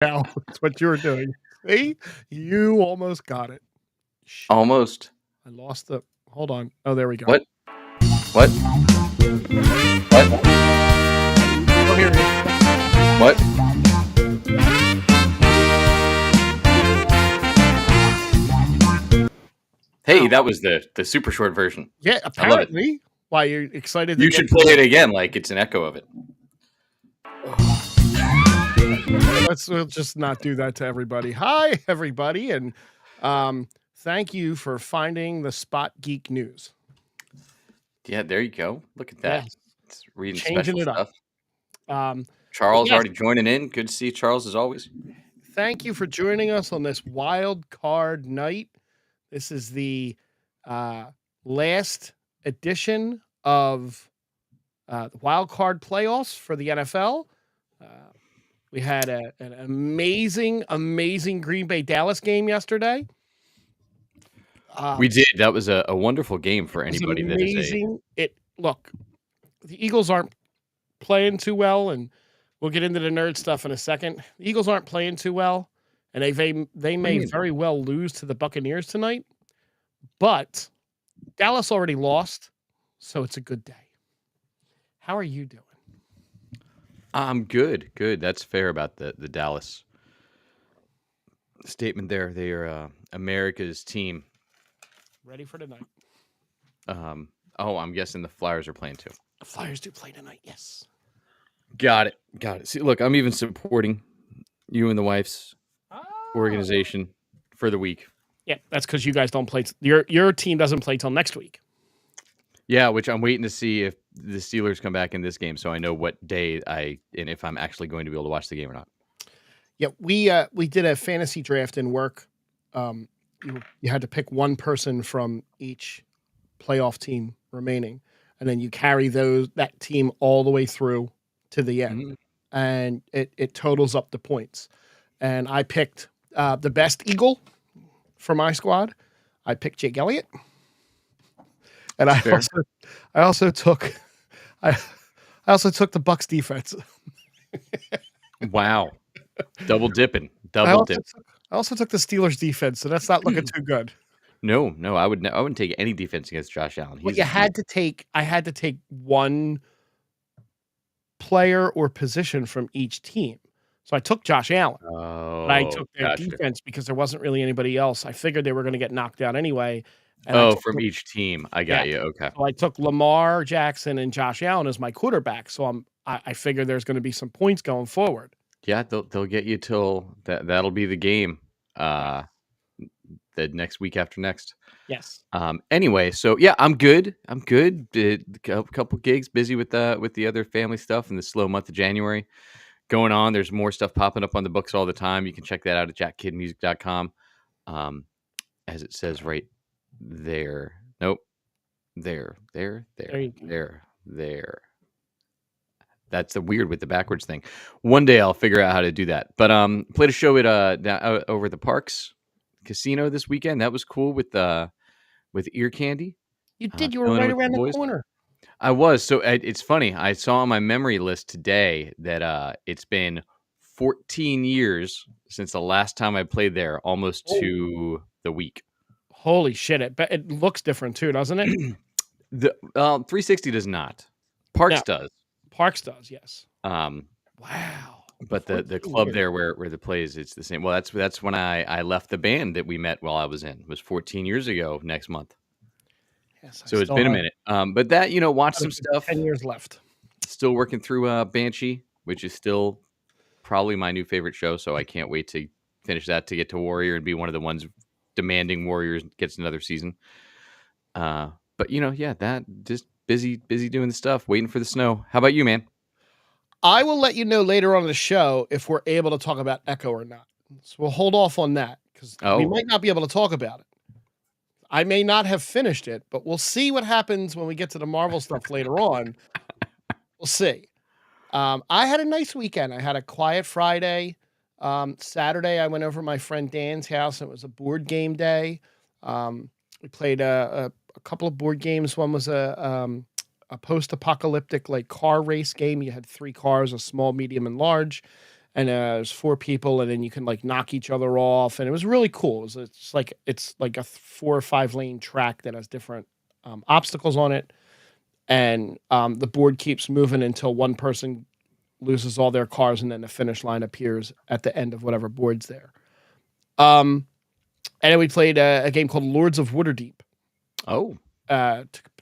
Now, that's what you were doing. See? You almost got it. Shit, Almost. I lost the hold on. Oh, there we go. What? What? What? Oh, here it is. What? Hey, that was the super short version. Yeah, I love it. apparently. Why, you're excited to You get should play it again, like it's an echo of it. We'll just not do that to everybody. Hi, everybody, and thank you for finding the Spot Geek News. Yeah, there you go. Look at that. Yes. It's reading Changing special it up. stuff. Charles yes. already joining in. Good to see Charles as always. Thank you for joining us on this wild card night. This is the last edition of the wild card playoffs for the NFL. We had an amazing Green Bay Dallas game yesterday. We did. That was a wonderful game for anybody that is amazing. Look, the Eagles aren't playing too well, and we'll get into the nerd stuff in a second. The Eagles aren't playing too well, and they may very well lose to the Buccaneers tonight. But Dallas already lost, so it's a good day. How are you doing? I'm good. Good. That's fair about the Dallas statement there. They are America's team. Ready for tonight. I'm guessing the Flyers are playing too. The Flyers do play tonight, yes. Got it. See, look, I'm even supporting you and the wife's organization for the week. Yeah, that's because you guys don't play. Your team doesn't play till next week. Yeah, which I'm waiting to see if the Steelers come back in this game, so I know what day and if I'm actually going to be able to watch the game or not. Yeah, we did a fantasy draft in work. You had to pick one person from each playoff team remaining, and then you carry that team all the way through to the end, and it totals up the points. And I picked the best Eagle for my squad. I picked Jake Elliott, and I also took the Bucs defense. Wow, double dipping. I also took the Steelers defense, so that's not looking too good. No, I wouldn't take any defense against Josh Allen. I had to take one player or position from each team. So I took Josh Allen. But I took their defense because there wasn't really anybody else. I figured they were going to get knocked out anyway. From each team. I got you. Okay. So I took Lamar Jackson and Josh Allen as my quarterback. So I figure there's going to be some points going forward. Yeah, they'll get you till that'll be the game. The next week after next. Yes. Anyway, so yeah, I'm good. Did a couple gigs, busy with the other family stuff in the slow month of January going on. There's more stuff popping up on the books all the time. You can check that out at jackkidmusic.com. As it says right there. Nope. There. That's the weird with the backwards thing. One day I'll figure out how to do that. But played a show at over at the Parks Casino this weekend. That was cool with Ear Candy. You did. You were right around the corner. I was. So it's funny. I saw on my memory list today that it's been 14 years since the last time I played there, almost to the week. Holy shit! It looks different too, doesn't it? The 360 does not. Parks does. Parks does, yes. Wow. But the club there where the plays, it's the same. Well, that's when I left the band that we met while I was in. It was 14 years ago next month. Yes, so it's been a minute. But that, watch some stuff. 10 years left. Still working through Banshee, which is still probably my new favorite show. So I can't wait to finish that to get to Warrior and be one of the ones demanding Warriors gets another season. But that just busy doing the stuff, waiting for the snow. How about you, man? I will let you know later on in the show if we're able to talk about Echo or not. So we'll hold off on that because we might not be able to talk about it. I may not have finished it, but we'll see what happens when we get to the Marvel stuff later on. We'll see. I had a nice weekend. I had a quiet Friday. Saturday, I went over to my friend Dan's house. It was a board game day. We played a couple of board games. One was a post-apocalyptic car race game. You had 3 cars, a small, medium, and large. and there's 4 people, and then you can like knock each other off, and it was really cool. It's like a 4 or 5 lane track that has different obstacles on it, and the board keeps moving until one person loses all their cars, and then the finish line appears at the end of whatever board's there. And then we played a game called Lords of Waterdeep. Oh,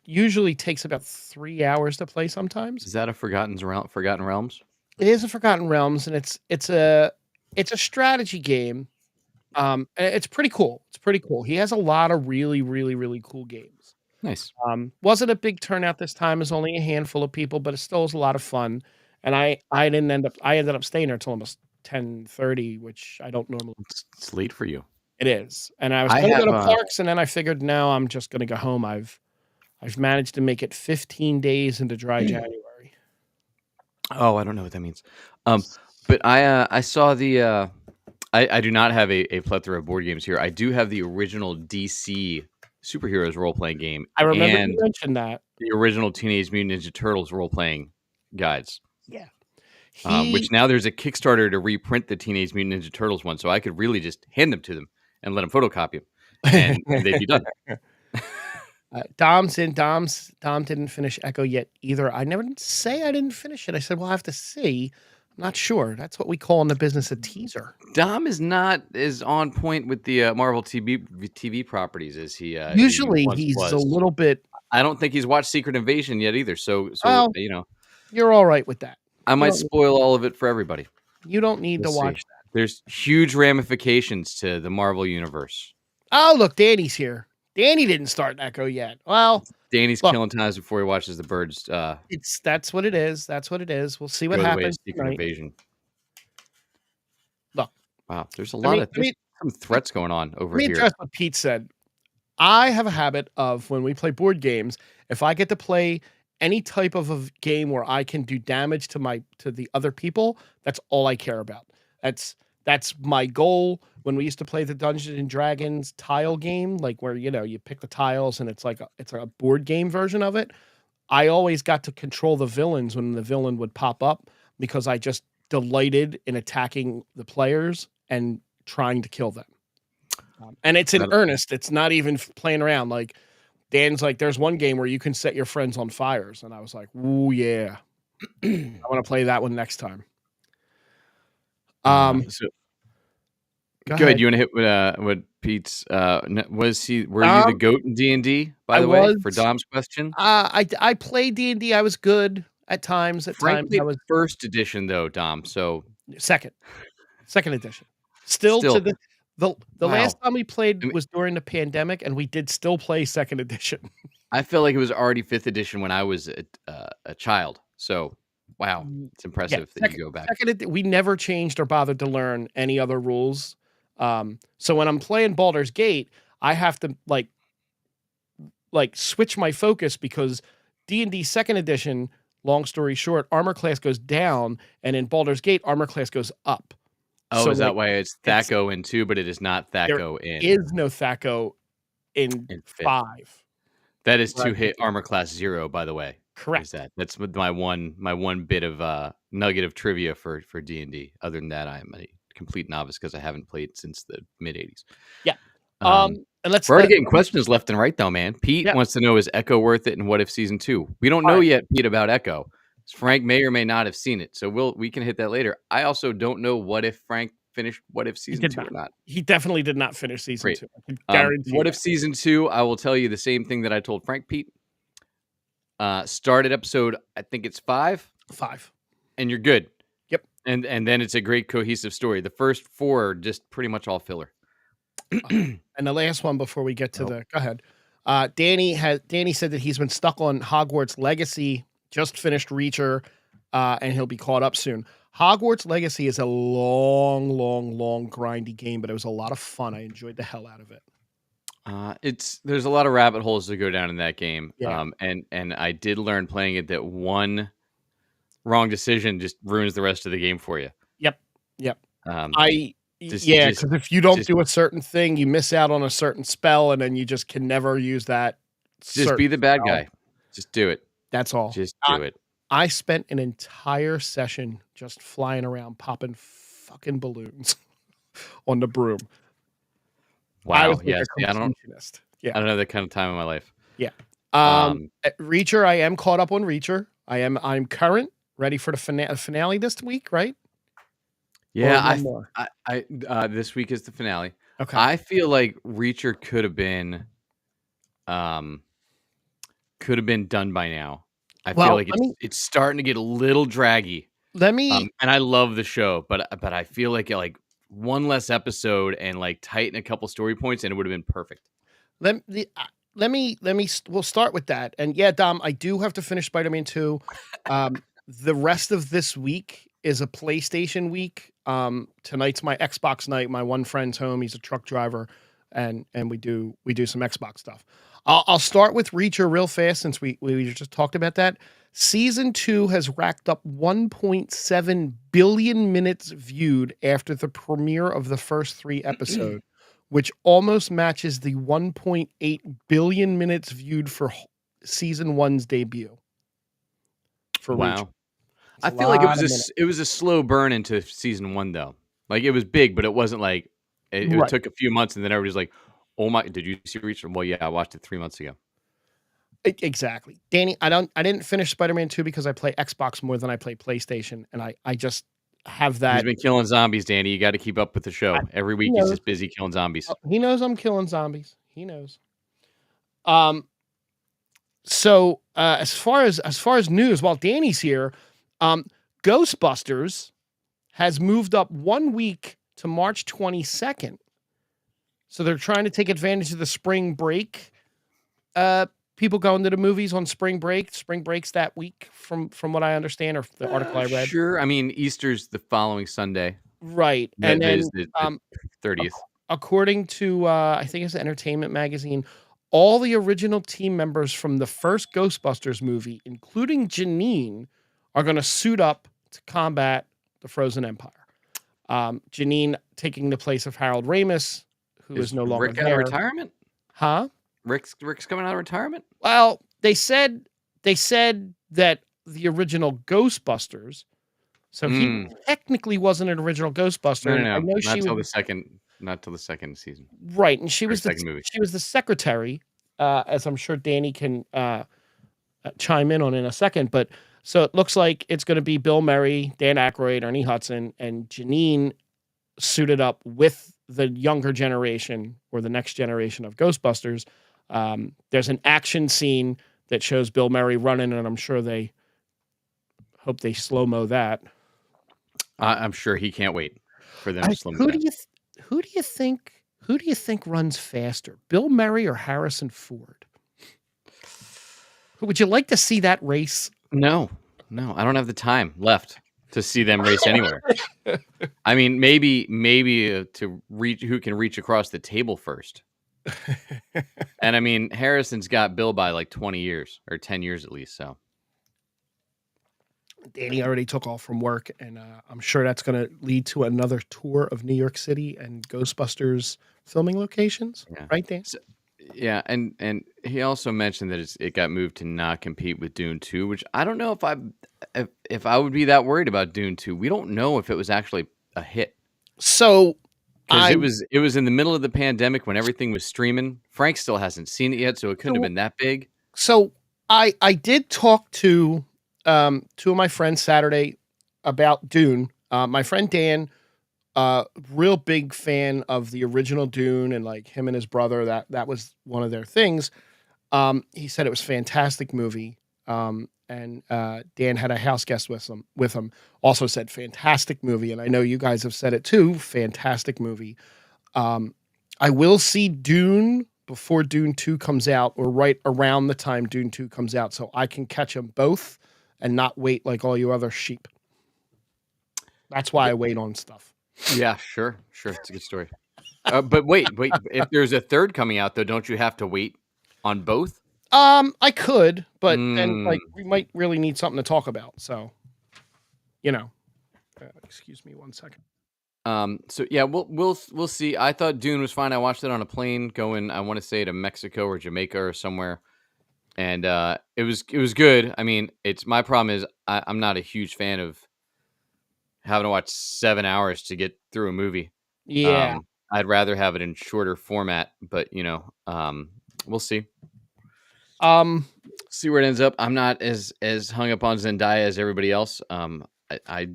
usually takes about 3 hours to play sometimes. Is that a Forgotten Realms? It is a Forgotten Realms, and it's a strategy game. And it's pretty cool. It's pretty cool. He has a lot of really, really, really cool games. Nice. Wasn't a big turnout this time. It's only a handful of people, but it still was a lot of fun. And I ended up staying there until almost 10:30, which I don't normally. It's late for you. It is. And I was going to go to Parks, and then I figured, no, I'm just going to go home. I've managed to make it 15 days into dry January. Oh, I don't know what that means. But I saw the I do not have a plethora of board games here. I do have the original DC superheroes role-playing game. I remember you mentioned that. The original Teenage Mutant Ninja Turtles role-playing guides. Yeah. Which now there's a Kickstarter to reprint the Teenage Mutant Ninja Turtles one, so I could really just hand them to them and let them photocopy them, and they'd be done. Dom didn't finish Echo yet either. I never did say I didn't finish it. I said, we'll have to see. I'm not sure. That's what we call in the business a teaser. Dom is not as on point with the Marvel TV properties as he usually he's a little bit. I don't think he's watched Secret Invasion yet either. So you know, you're all right with that. I might spoil all of it for everybody. You don't need to watch that. There's huge ramifications to the Marvel universe. Oh, look, Danny's here. Danny didn't start Echo yet. Well, Danny's killing times before he watches the birds. That's what it is. That's what it is. We'll see what happens. Secret Invasion. Look, wow, there's a lot of some threats going on over here. Let me address what Pete said. I have a habit of when we play board games, if I get to play any type of a game where I can do damage to the other people, that's all I care about. That's my goal. When we used to play the Dungeons and Dragons tile game, like where you pick the tiles and it's a board game version of it, I always got to control the villains when the villain would pop up because I just delighted in attacking the players and trying to kill them. And it's in earnest. It's not even playing around. Like Dan's like, there's one game where you can set your friends on fires, and I was like, "Ooh yeah, I want to play that one next time." Go ahead. You want to hit what Pete's? Were you the GOAT in D&D? By the way, for Dom's question, I played D&D. I was good at times. Frankly, I was first edition though, Dom. So second edition. Still to the last time we played was during the pandemic, and we did still play second edition. I feel like it was already fifth edition when I was a child. So wow, it's impressive that you go back. We never changed or bothered to learn any other rules. So when I'm playing Baldur's Gate, I have to like switch my focus because D&D second edition, long story short, armor class goes down, and in Baldur's Gate, armor class goes up. Oh, so is that why it's THAC0 in 2, but it is not THAC0 in? There is no THAC0 in 5. That is to hit armor class 0, by the way. Correct. That's my one bit of nugget of trivia for D&D. Other than that, I am a complete novice because I haven't played since the mid 80s. Yeah. And we're already getting questions left and right though, man. Pete wants to know, is Echo worth it, and what if season 2? We don't know yet, Pete, about Echo. Frank may or may not have seen it, so we can hit that later. I also don't know what if Frank finished what if season 2 or not. He definitely did not finish season 2. I can guarantee what if season 2? I will tell you the same thing that I told Frank, Pete. Started episode, I think it's 5, and you're good. Yep. And then it's a great cohesive story. The first 4 are just pretty much all filler. And the last one before we get to go ahead. Danny said that he's been stuck on Hogwarts Legacy, just finished Reacher, and he'll be caught up soon. Hogwarts Legacy is a long grindy game, but it was a lot of fun. I enjoyed the hell out of it. There's a lot of rabbit holes to go down in that game. Yeah. And I did learn playing it that one wrong decision just ruins the rest of the game for you. Yep. Because if you don't do a certain thing, you miss out on a certain spell, and then you just can never use that. Just be the bad guy. Just do it. That's all. Just do it. I spent an entire session just flying around popping fucking balloons on the broom. I was Wow. like Yes. a Yeah. completionist. Yeah. I don't have that kind of time in my life. Yeah. Um, Reacher, I am caught up on Reacher. I'm current, ready for the finale this week, right? Or yeah. one more. This week is the finale. Okay. I feel like Reacher um, could have been done by now. I feel Well, like it's starting to get a little draggy. let me And I love the show, but I feel like one less episode and like tighten a couple story points, and it would have been perfect. let the let me we'll start with that. And yeah, Dom, I do have to finish Spider-Man 2. The rest of this week is a PlayStation week. Tonight's my Xbox night. My one friend's home. He's a truck driver, and we do some Xbox stuff. I'll start with Reacher real fast since we just talked about that. Season 2 has racked up 1.7 billion minutes viewed after the premiere of the first 3 episodes, which almost matches the 1.8 billion minutes viewed for season 1's debut. For Reacher. Wow. I feel like it was a slow burn into season 1 though. Like it was big, but it wasn't like it Right. took a few months and then everybody's like, "Oh my, did you see Reacher?" Well, yeah, I watched it 3 months ago. Exactly. Danny, I didn't finish Spider-Man 2 because I play Xbox more than I play PlayStation, and I just have that. He's been killing zombies, Danny. You got to keep up with the show. Every week he's just busy killing zombies. He knows I'm killing zombies. He knows. So as far as news, while Danny's here, Ghostbusters has moved up 1 week to March 22nd. So they're trying to take advantage of the spring break. People going to the movies on spring break. Spring break's that week, from what I understand, or the article I read. Sure. I mean, Easter's the following Sunday. Right. And then the 30th. According to I think it's Entertainment Magazine, all the original team members from the first Ghostbusters movie, including Janine, are going to suit up to combat the Frozen Empire. Janine taking the place of Harold Ramis, who is no longer Rick out of retirement? Huh? Rick's coming out of retirement? Well, they said that the original Ghostbusters. So he technically wasn't an original Ghostbuster. No. I know Not till the second season. Right, and she was movie. She was the secretary, as I'm sure Danny can chime in on in a second. But so it looks like it's going to be Bill Murray, Dan Aykroyd, Ernie Hudson, and Janine suited up with the younger generation or the next generation of Ghostbusters. There's an action scene that shows Bill Murray running, and I'm sure they hope they slow-mo that. I'm sure he can't wait for them to slow-mo that. Who do you think runs faster, Bill Murray or Harrison Ford? Would you like to see that race? No, I don't have the time left to see them race anywhere. I mean, maybe to reach who can reach across the table first. And I mean, Harrison's got Bill by like 20 years or 10 years at least. So Danny already took off from work, and I'm sure that's going to lead to another tour of New York City and Ghostbusters filming locations. Yeah. Right, Dan? So, yeah, and he also mentioned that it got moved to not compete with Dune 2, which I don't know if I would be that worried about Dune 2. We don't know if it was actually a hit. So because it was in the middle of the pandemic when everything was streaming. Frank still hasn't seen it yet, so it couldn't have been that big. So I did talk to two of my friends Saturday about Dune. My friend Dan, real big fan of the original Dune, and like him and his brother, that was one of their things. He said it was a fantastic movie. And Dan had a house guest with him. Also said fantastic movie, and I know you guys have said it too. Fantastic movie. I will see Dune before Dune 2 comes out, or right around the time Dune 2 comes out, so I can catch them both and not wait like all you other sheep. That's why I wait on stuff. Yeah, sure. It's a good story. But wait. If there's a third coming out, though, don't you have to wait on both? I could, but then like we might really need something to talk about. So, excuse me 1 second. So yeah, we'll see. I thought Dune was fine. I watched it on a plane going, I want to say to Mexico or Jamaica or somewhere, and it was good. I mean, my problem is I'm not a huge fan of having to watch 7 hours to get through a movie. Yeah. I'd rather have it in shorter format, but we'll see. See where it ends up. I'm not as hung up on Zendaya as everybody else. I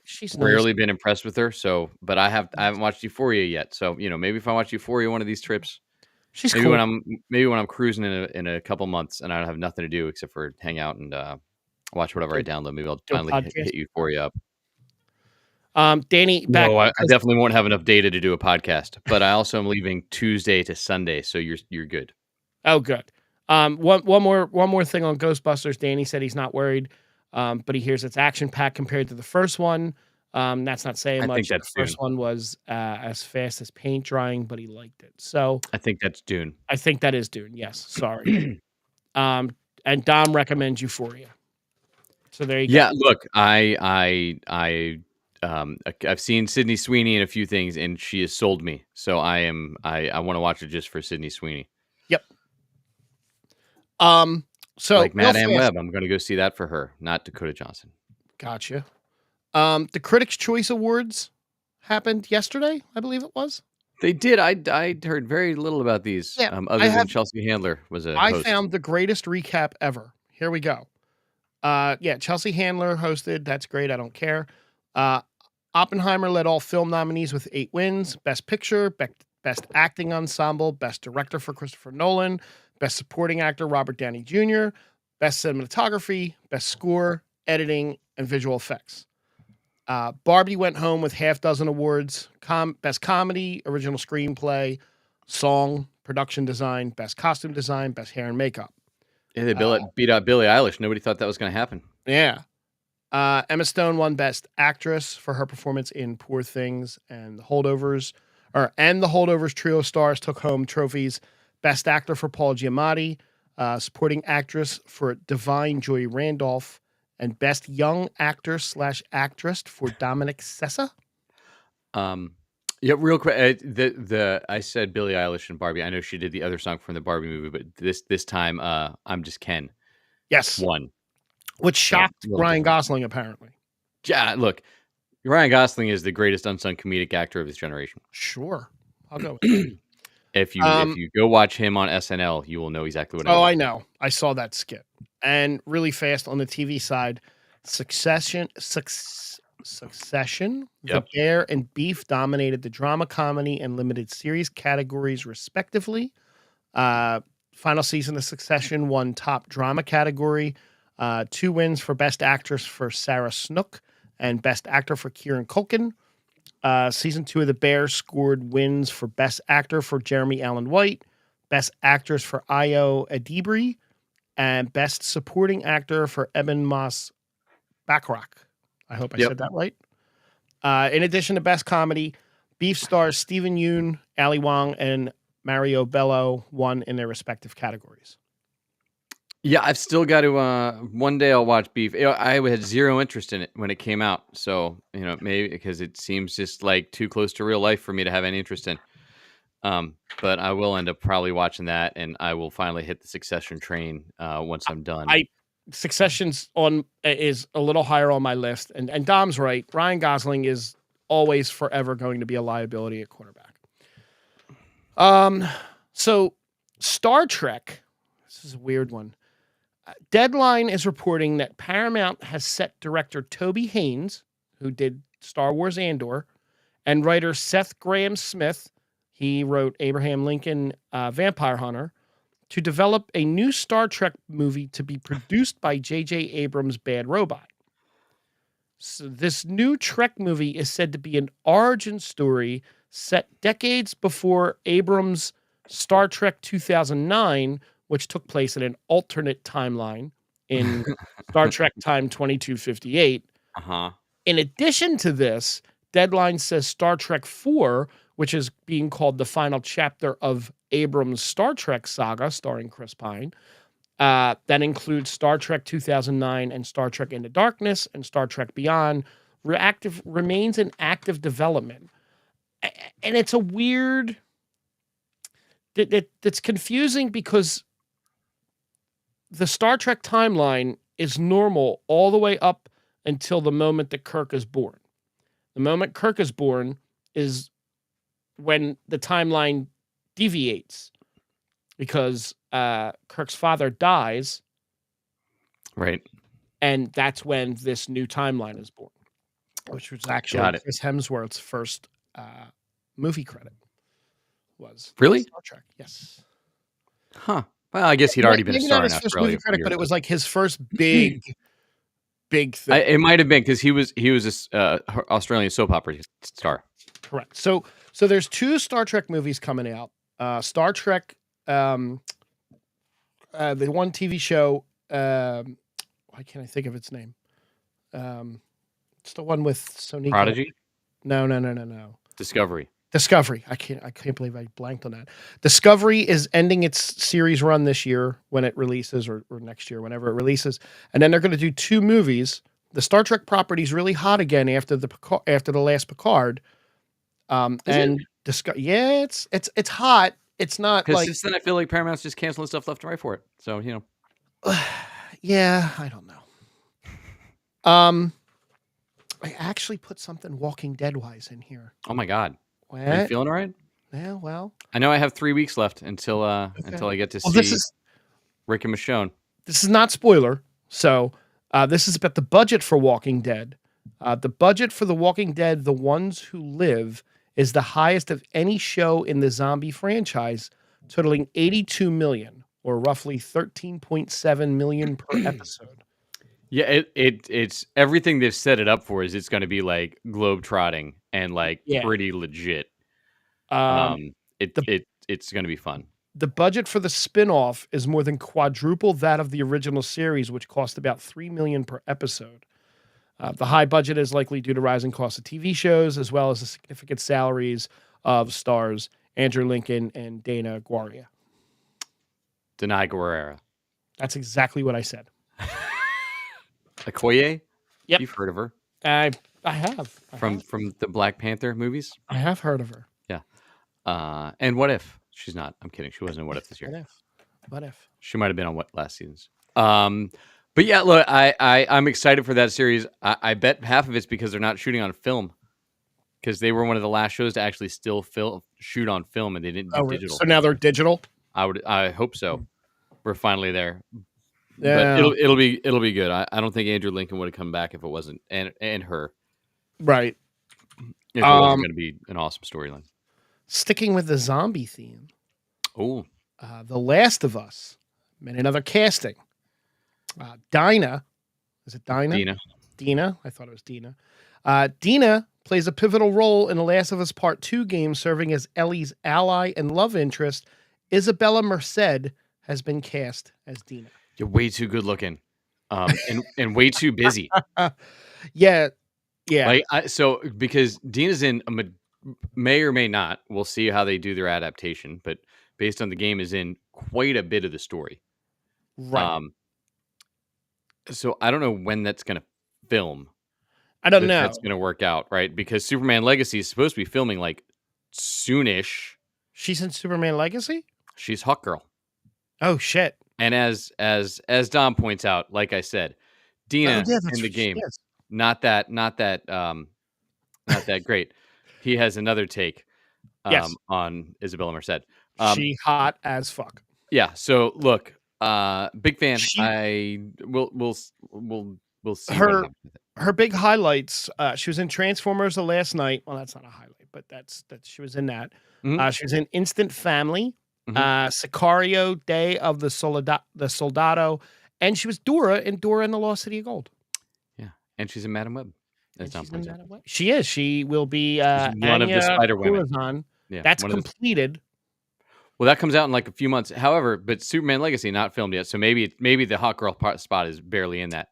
She's nice. rarely been impressed with her. So, but I haven't watched Euphoria yet. So maybe if I watch Euphoria one of these trips, she's maybe cool. when I'm cruising in a couple months and I don't have nothing to do except for hang out and watch whatever I download. Maybe I'll finally hit Euphoria up. Danny, back. No, I definitely won't have enough data to do a podcast, but I also am leaving Tuesday to Sunday, so you're good. Oh, good. One more thing on Ghostbusters. Danny said he's not worried, but he hears it's action packed compared to the first one. That's not saying much. I think that's the first one was as fast as paint drying, but he liked it. So I think that's Dune. I think that is Dune. Yes, sorry. And Dom recommends Euphoria. So there you go. Yeah, look, I've seen Sydney Sweeney in a few things, and she has sold me. So I want to watch it just for Sydney Sweeney. Yep. So like Madame Web, I'm going to go see that for her, not Dakota Johnson. Gotcha. The Critics' Choice Awards happened yesterday, I believe it was. They did. I heard very little about these, other than Chelsea Handler was a host. I found the greatest recap ever. Here we go. Chelsea Handler hosted. That's great. I don't care. Oppenheimer led all film nominees with 8 wins. Best Picture, Best Acting Ensemble, Best Director for Christopher Nolan, Best Supporting Actor Robert Downey Jr., Best Cinematography, Best Score, Editing, and Visual Effects. Barbie went home with half dozen awards. Best Comedy, Original Screenplay, Song, Production Design, Best Costume Design, Best Hair and Makeup. Yeah, they beat out Billie Eilish. Nobody thought that was going to happen. Yeah. Emma Stone won Best Actress for her performance in Poor Things, and the Holdovers trio of stars took home trophies. Best Actor for Paul Giamatti, Supporting Actress for Divine Joy Randolph, and Best Young Actor/Actress for Dominic Sessa. Yeah, real quick. I said Billie Eilish and Barbie. I know she did the other song from the Barbie movie, but this time, I'm Just Ken. Yes, won, which shocked Ryan Gosling apparently. Yeah, look, Ryan Gosling is the greatest unsung comedic actor of this generation. Sure, I'll go with that. If you go watch him on SNL, you will know exactly what. I know. I saw that skit. And really fast on the TV side, Succession, The Bear and Beef dominated the drama, comedy, and limited series categories, respectively. Final season of Succession won top drama category. 2 wins for Best Actress for Sarah Snook and Best Actor for Kieran Culkin. Season 2 of The Bear scored wins for Best Actor for Jeremy Allen White, Best Actress for Ayo Edebiri, and Best Supporting Actor for Eben Moss Bachrach. I hope I said that right. In addition to Best Comedy, Beef stars Stephen Yeun, Ali Wong, and Mario Bello won in their respective categories. Yeah, I've still got to. One day I'll watch Beef. I had zero interest in it when it came out, so maybe because it seems just like too close to real life for me to have any interest in. But I will end up probably watching that, and I will finally hit the Succession train once I'm done. Succession's is a little higher on my list, and Dom's right. Ryan Gosling is always forever going to be a liability at quarterback. So Star Trek. This is a weird one. Deadline is reporting that Paramount has set director Toby Haynes, who did Star Wars Andor, and writer Seth Grahame-Smith, he wrote Abraham Lincoln, Vampire Hunter, to develop a new Star Trek movie to be produced by J.J. Abrams' Bad Robot. So this new Trek movie is said to be an origin story set decades before Abrams' Star Trek 2009, which took place in an alternate timeline in Star Trek Time 2258. In addition to this, Deadline says Star Trek 4, which is being called the final chapter of Abrams' Star Trek saga, starring Chris Pine, that includes Star Trek 2009 and Star Trek Into Darkness and Star Trek Beyond, remains in active development. And it's a weird... It's confusing because the Star Trek timeline is normal all the way up until the moment that Kirk is born. The moment Kirk is born is when the timeline deviates because Kirk's father dies. Right. And that's when this new timeline is born, which was actually Chris Hemsworth's first movie credit. Was really Star Trek? Yes. Huh. Well, I guess he'd already been a star in first Australia movie credit, but it was like his first big thing. It might have been because he was a Australian soap opera star. Correct. So there's 2 Star Trek movies coming out. Star Trek, the one TV show. Why can't I think of its name? It's the one with Sonika. Prodigy? No. Discovery. I can't believe I blanked on that. Discovery is ending its series run this year when it releases, or next year, whenever it releases. And then they're going to do 2 movies. The Star Trek property is really hot again after the last Picard. Yeah, it's hot. It's not like, because then I feel like Paramount's just canceling stuff left and right for it. So yeah, I don't know. I actually put something Walking Dead wise in here. Oh my God. What? Are you feeling all right? Yeah, well. I know I have 3 weeks left until I get to see Rick and Michonne. This is not spoiler. So this is about the budget for Walking Dead. The budget for The Walking Dead, The Ones Who Live, is the highest of any show in the zombie franchise, totaling $82 million, or roughly $13.7 million per episode. Yeah, it's everything they've set it up for is it's going to be like globetrotting and like pretty legit. It's going to be fun. The budget for the spin-off is more than quadruple that of the original series, which cost about $3 million per episode. The high budget is likely due to rising costs of TV shows, as well as the significant salaries of stars Andrew Lincoln and Dana Guerrera. Denai Guerrera. That's exactly what I said. Okoye? Yep. You've heard of her. I have. From the Black Panther movies? I have heard of her. Yeah. And What If? She's not. I'm kidding. She wasn't in What If this year. What If? She might have been on last season's. But yeah, look, I'm excited for that series. I bet half of it's because they're not shooting on film. Because they were one of the last shows to actually still shoot on film, and they didn't do digital. So now they're digital? I hope so. We're finally there. Yeah. But it'll be good. I don't think Andrew Lincoln would have come back if it wasn't and her. Right. If it wasn't going to be an awesome storyline. Sticking with the zombie theme. Oh. The Last of Us made another casting. Dinah. Is it Dinah? Dina. I thought it was Dina. Dina plays a pivotal role in The Last of Us Part 2 game, serving as Ellie's ally and love interest. Isabella Merced has been cast as Dina. You're way too good looking, and way too busy. Yeah. So because Dina's in may or may not, we'll see how they do their adaptation, but based on the game, is in quite a bit of the story. Right. So I don't know when that's going to film. I don't know. That's going to work out, right? Because Superman Legacy is supposed to be filming like soonish. She's in Superman Legacy? She's Hawkgirl. Oh shit. And as Dom points out, like I said, Dina in the game, not that great. He has another take on Isabella Merced. She hot as fuck. Yeah. So look, big fan. We'll see her big highlights. She was in Transformers the last night. Well, that's not a highlight, but that's she was in that. Mm-hmm. She was in Instant Family. Sicario, Day of the Soldado, and she was Dora in the Lost City of Gold. Yeah, and she's in Madam Web. She is. She will be one of the Spider Women. Yeah, that's completed. Well, that comes out in like a few months. However, but Superman Legacy not filmed yet, so maybe the Hawkgirl spot is barely in that.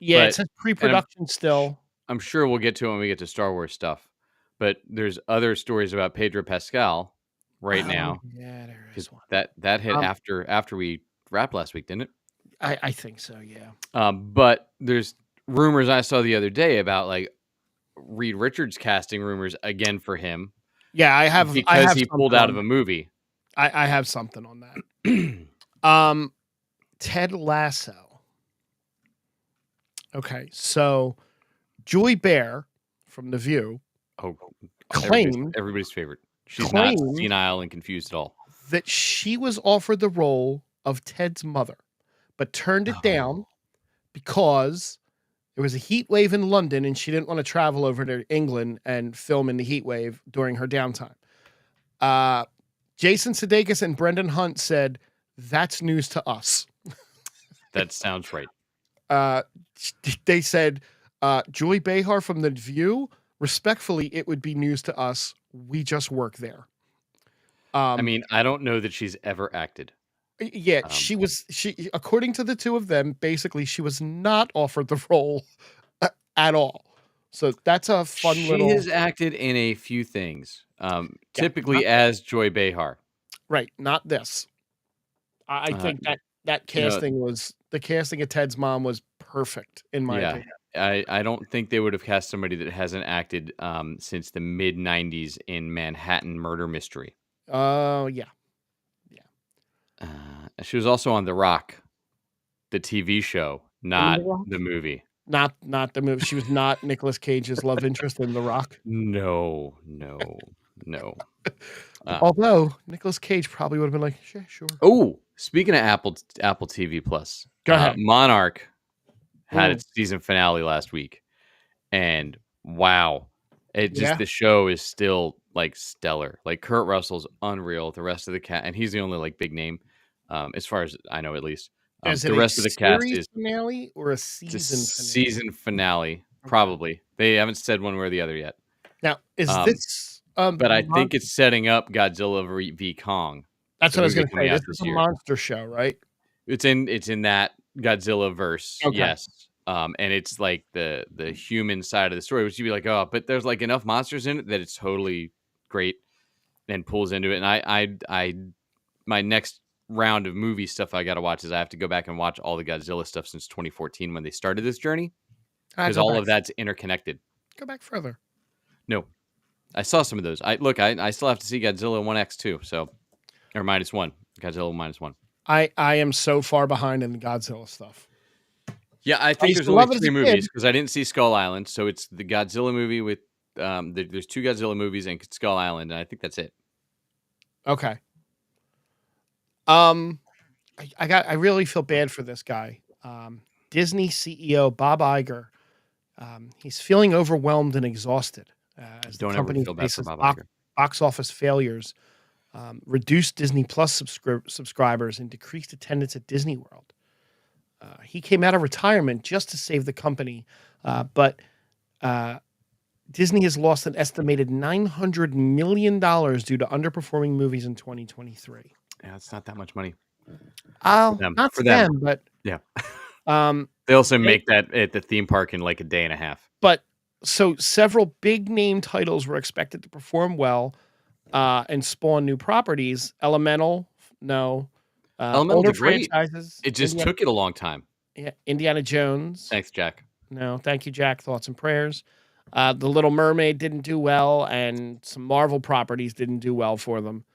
Yeah, it's a pre-production still. I'm sure we'll get to it when we get to Star Wars stuff. But there's other stories about Pedro Pascal now. Yeah, there is one. That hit after we wrapped last week, didn't it? I think so, yeah. But there's rumors I saw the other day about like Reed Richards casting rumors again for him. Yeah, I have because he pulled out of a movie. I have something on that. Ted Lasso. Okay, so Julie Bear from The View Oh, claimed everybody's favorite. She's not claimed senile and confused at all. that she was offered the role of Ted's mother, but turned it down because there was a heat wave in London and she didn't want to travel over to England and film in the heat wave during her downtime. Jason Sudeikis and Brendan Hunt said, "That's news to us." That sounds right. They said, Joy Behar from The View, respectfully, it would be news to us. We just work there. I mean, I don't know that she's ever acted. Yeah, she according to the two of them, basically she was not offered the role at all. So that's a fun She has acted in a few things, typically as Joy Behar. Right, not this. I think that casting was the casting of Ted's mom was perfect in my opinion. I don't think they would have cast somebody that hasn't acted since the mid '90s in Manhattan Murder Mystery. Oh yeah. She was also on The Rock, the TV show, not the movie. Not the movie. She was not Nicolas Cage's love interest in The Rock. No. Although Nicolas Cage probably would have been like, sure. Oh, speaking of Apple TV Plus, go ahead. Monarch had its season finale last week, and wow, the show is still like stellar. Like Kurt Russell's unreal. The rest of the cast, and he's the only like big name, as far as I know, at least. The rest of the cast is finale or a season finale. Probably they haven't said one way or the other yet. Now is this? But I think it's setting up Godzilla v Kong. That's what I was going to say. This is a monster show, right? It's in that Godzilla verse, yes. And it's like the human side of the story, which you'd be like, oh, but there's like enough monsters in it that it's totally great and pulls into it. And I my next round of movie stuff I got to watch is I have to go back and watch all the Godzilla stuff since 2014 when they started this journey, because all of that's interconnected. Go back further. No, I saw some of those. I still have to see Godzilla 1X2, so or -1, Godzilla -1. I am so far behind in the Godzilla stuff. Yeah, I think there's only 3 movies because I didn't see Skull Island, so it's the Godzilla movie with there's 2 Godzilla movies and Skull Island, and I think that's it. Okay. I really feel bad for this guy. Disney CEO Bob Iger. He's feeling overwhelmed and exhausted as the company faces box office failures, reduced Disney Plus subscribers, and decreased attendance at Disney World. He came out of retirement just to save the company, but Disney has lost an estimated $900 million due to underperforming movies in 2023. Yeah, it's not that much money. Not for them, but yeah. They also make that at the theme park in like a day and a half. But so several big name titles were expected to perform well and spawn new properties. Elemental, no. Older franchises. It just took it a long time. Yeah, Indiana Jones. Thanks, Jack. No, thank you, Jack. Thoughts and prayers. The Little Mermaid didn't do well, and some Marvel properties didn't do well for them.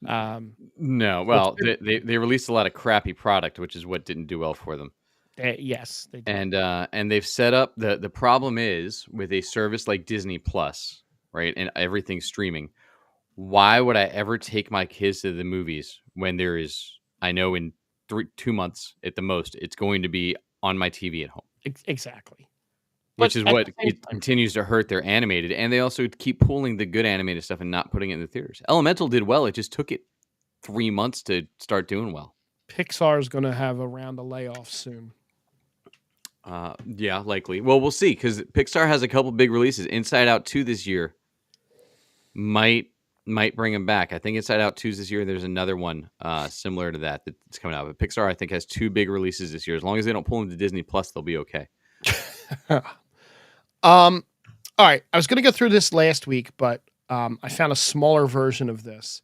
No, well, they released a lot of crappy product, which is what didn't do well for them. Yes, they did. And they've set up the problem is with a service like Disney Plus, right, and everything streaming. Why would I ever take my kids to the movies when there is, I know in 2 months at the most, it's going to be on my TV at home. Exactly. Which is what it continues to hurt their animated. And they also keep pulling the good animated stuff and not putting it in the theaters. Elemental did well. It just took it 3 months to start doing well. Pixar is going to have a round of layoffs soon. Yeah, likely. Well, we'll see, because Pixar has a couple big releases. Inside Out 2 this year might bring them back. I think Inside Out 2's this year. There's another one similar to that's coming out. But Pixar, I think, has 2 big releases this year. As long as they don't pull them to Disney Plus, they'll be okay. All right. I was going to go through this last week, but I found a smaller version of this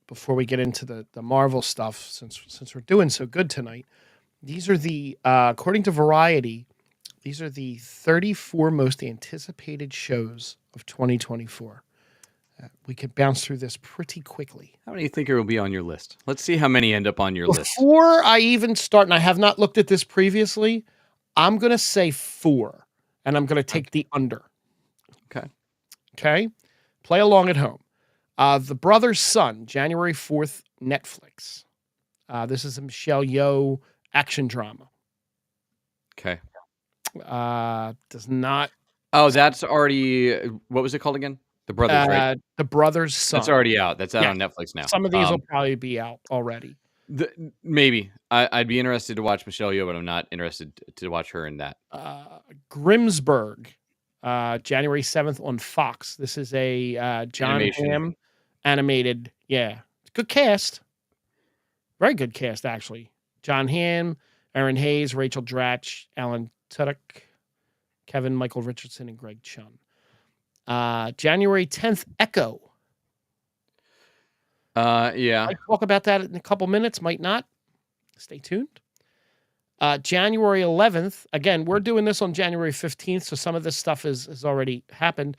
before we get into the Marvel stuff, since we're doing so good tonight. These are the, according to Variety, these are the 34 most anticipated shows of 2024. We could bounce through this pretty quickly. How many do you think will be on your list? Let's see how many end up on your list. Before I even start, and I have not looked at this previously, I'm going to say 4, and I'm going to take the under. Okay. Okay, play along at home. The Brother's Son, January 4th, Netflix. This is a Michelle Yeoh action drama. Okay. Does not. Oh, that's already. What was it called again? The Brothers, right? The Brother's Son. That's already out. That's out Yeah. on Netflix now. Some of these will probably be out already. Maybe I'd be interested to watch Michelle Yeoh, but I'm not interested to watch her in that. Grimsburg, January 7th on Fox. This is a John Hamm animated. Yeah, good cast. Very good cast, actually. John Hamm, Aaron Hayes, Rachel Dratch, Alan Tudyk, Kevin Michael Richardson, and Greg Chun. January 10th, Echo. Yeah. Might talk about that in a couple minutes, might not. Stay tuned. January 11th, again, we're doing this on January 15th, so some of this stuff has already happened.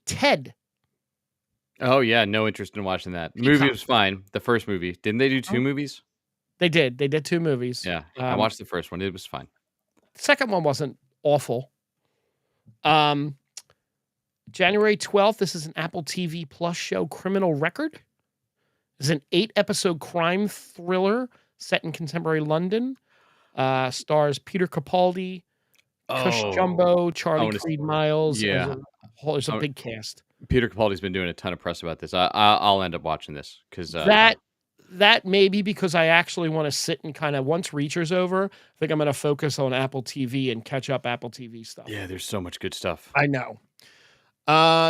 Ted. Oh, yeah, no interest in watching that. The movie was fine. The first movie. Didn't they do 2 movies? They did. They did 2 movies. Yeah, I watched the first one. It was fine. The second one wasn't awful. January 12th, this is an Apple TV Plus show, Criminal Record. It's an 8-episode crime thriller set in contemporary London. Stars Peter Capaldi, Cush Jumbo, Charlie Creed Miles. Yeah. There's a big cast. Peter Capaldi's been doing a ton of press about this. I'll end up watching this because that may be because I actually want to sit and kind of, once Reacher's over, I think I'm going to focus on Apple TV and catch up Apple TV stuff. Yeah, there's so much good stuff. I know.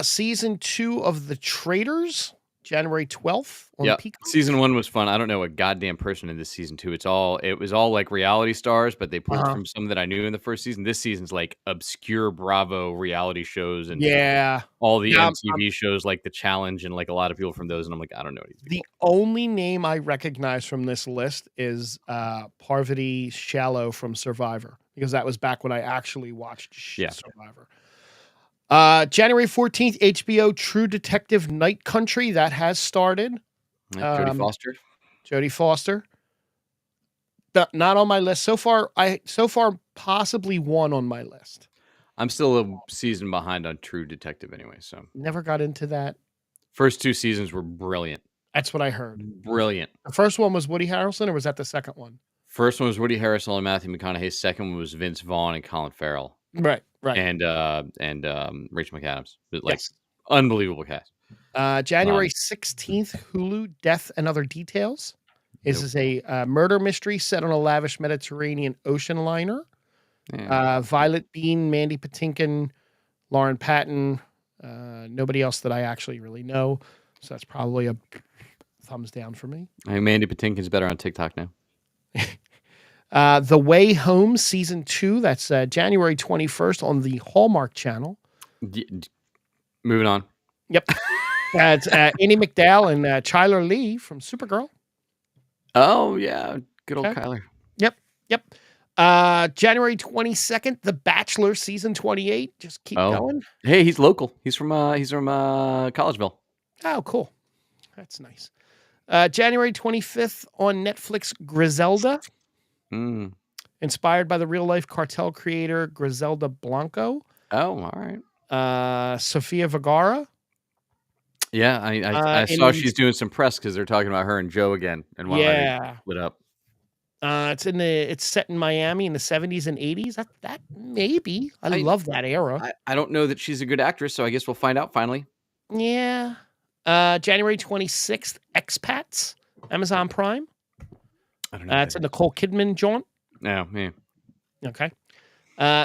Season 2 of The Traitors, January 12th on Peacock. Season 1 was fun. I don't know a goddamn person in this season 2. It was all like reality stars, but they pulled from some that I knew in the first season. This season's like obscure Bravo reality shows and all the MTV shows like The Challenge and like a lot of people from those. And I'm like, I don't know these people. The only name I recognize from this list is Parvati Shallow from Survivor, because that was back when I actually watched Survivor. January 14th, HBO True Detective Night Country. That has started. Jodie Foster. Jodie Foster. Not on my list. So far, possibly one on my list. I'm still a season behind on True Detective anyway, so. Never got into that. First 2 seasons were brilliant. That's what I heard. Brilliant. The first one was Woody Harrelson, or was that the second one? First one was Woody Harrelson and Matthew McConaughey. Second one was Vince Vaughn and Colin Farrell. Right. And Rachel McAdams. Like, unbelievable cast. January 16th, Hulu, Death and Other Details. This is a murder mystery set on a lavish Mediterranean ocean liner. Violet Bean, Mandy Patinkin, Lauren Patton. Nobody else that I actually really know. So that's probably a thumbs down for me. I think Mandy Patinkin's better on TikTok now. The Way Home Season 2. That's January 21st on the Hallmark Channel. Moving on. Yep. That's Annie McDowell and Chyler Lee from Supergirl. Oh, yeah. Good old Kyler. Yep. January 22nd, The Bachelor Season 28. Just keep going. Hey, he's local. He's from Collegeville. Oh, cool. That's nice. January 25th on Netflix, Griselda. Inspired by the real-life cartel creator Griselda Blanco. Oh, all right. Sofia Vergara. Yeah, I saw she's doing some press because they're talking about her and Joe again. And split up. It's set in Miami in the 70s and 80s. That maybe. I love that era. I don't know that she's a good actress, so I guess we'll find out finally. Yeah. January 26th, Expats, Amazon Prime. I don't know. It's a Nicole Kidman jaunt. No, yeah. Okay.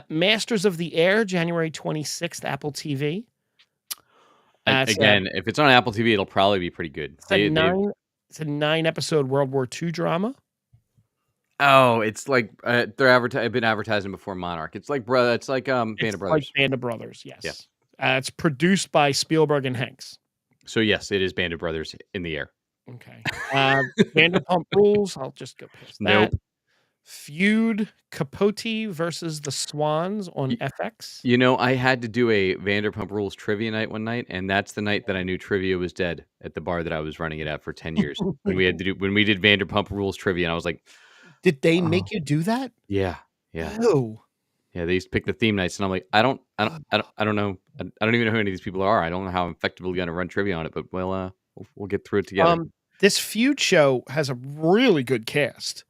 Masters of the Air, January 26th, Apple TV. Again, if it's on Apple TV, it'll probably be pretty good. It's a 9-episode World War II drama. Oh, it's like I've been advertising before Monarch. It's like Band of Brothers. Like Band of Brothers, yes. Yeah. It's produced by Spielberg and Hanks. So yes, it is Band of Brothers in the air. Okay. Vanderpump Rules. I'll just go past that. Nope. Feud Capote versus the Swans on FX. You know, I had to do a Vanderpump Rules trivia night one night, and that's the night that I knew trivia was dead at the bar that I was running it at for 10 years. when we did Vanderpump Rules trivia, and I was like, did they make you do that? Yeah. Yeah. Oh. Yeah, they used to pick the theme nights, and I'm like, I don't know. I don't even know who any of these people are. I don't know how I'm effectively going to run trivia on it, but we'll get through it together. This Feud show has a really good cast.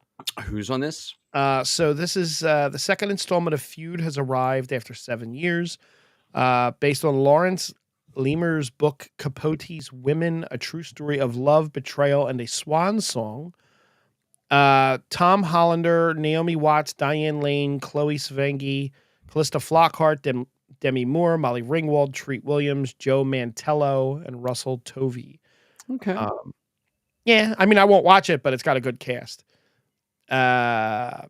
Who's on this? So this is the second installment of Feud has arrived after 7 years, based on Lawrence Lemur's book Capote's Women: A True Story of Love, Betrayal, and a Swan Song. Tom Hollander, Naomi Watts, Diane Lane, Chloe Sevigny, Callista Flockhart, Demi Moore, Molly Ringwald, Treat Williams, Joe Mantello, and Russell Tovey. Okay. Yeah, I mean, I won't watch it, but it's got a good cast. Let's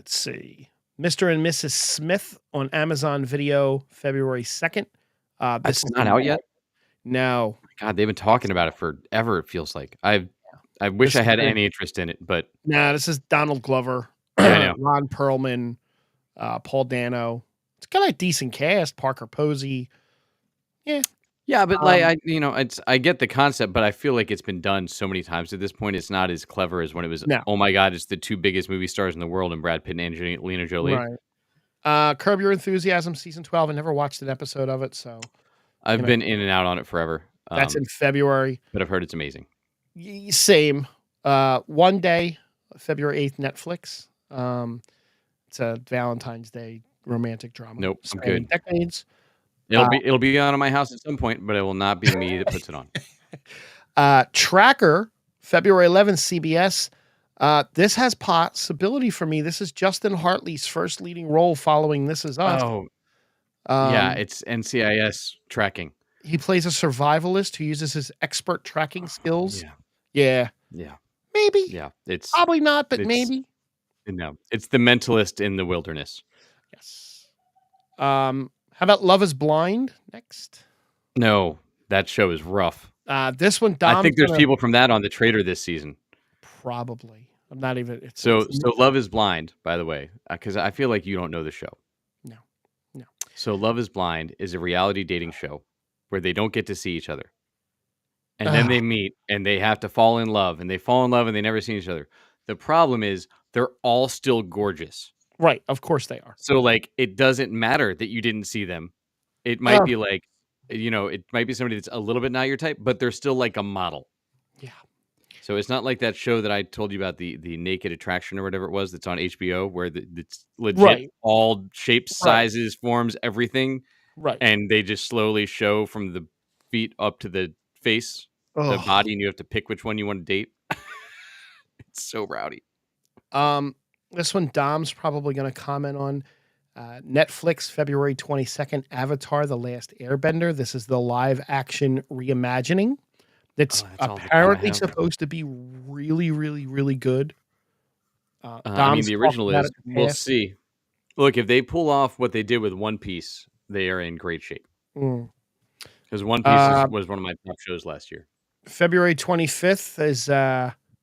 see. Mr. and Mrs. Smith on Amazon Video, February 2nd. This That's not out yet? No. God, they've been talking about it forever, it feels like. I wish I had any interest in it, but nah, this is Donald Glover, yeah, I know. Ron Perlman, Paul Dano. It's got a decent cast. Parker Posey. Yeah. Yeah, but I get the concept, but I feel like it's been done so many times at this point. It's not as clever as when it was. No. Oh my God, it's the two biggest movie stars in the world, and Brad Pitt and Angelina Jolie. Right. Curb Your Enthusiasm season 12. I never watched an episode of it, so I've been in and out on it forever. That's in February, but I've heard it's amazing. Same. One Day, February 8th, Netflix. It's a Valentine's Day romantic drama. Nope, I'm good. Decades. It'll be on in my house at some point, but it will not be me that puts it on. Tracker, February 11th, CBS. This has possibility for me. This is Justin Hartley's first leading role following This Is Us. Oh, yeah, it's NCIS tracking. He plays a survivalist who uses his expert tracking skills. Yeah. Maybe. Yeah, it's probably not, but maybe. No, it's the mentalist in the wilderness. Yes. How about Love Is Blind next? No, that show is rough. This one, I think there's people from that on the Trader this season. Probably. I'm not even. So Love Is Blind, by the way, because I feel like you don't know the show. No. So Love Is Blind is a reality dating show where they don't get to see each other. And then they meet and they have to fall in love, and they fall in love and they never see each other. The problem is they're all still gorgeous. Right. Of course they are. So like, it doesn't matter that you didn't see them. It might be like, it might be somebody that's a little bit not your type, but they're still like a model. Yeah. So it's not like that show that I told you about, the Naked Attraction or whatever it was that's on HBO, where it's legit all shapes, sizes, forms, everything. Right. And they just slowly show from the feet up to the face, the body, and you have to pick which one you want to date. It's so rowdy. This one Dom's probably going to comment on. Netflix, February 22nd, Avatar: The Last Airbender. This is the live action reimagining. That's apparently supposed to be really, really, really good. I mean, the original is. We'll see. Look, if they pull off what they did with One Piece, they are in great shape. Because One Piece was one of my top shows last year. February 25th is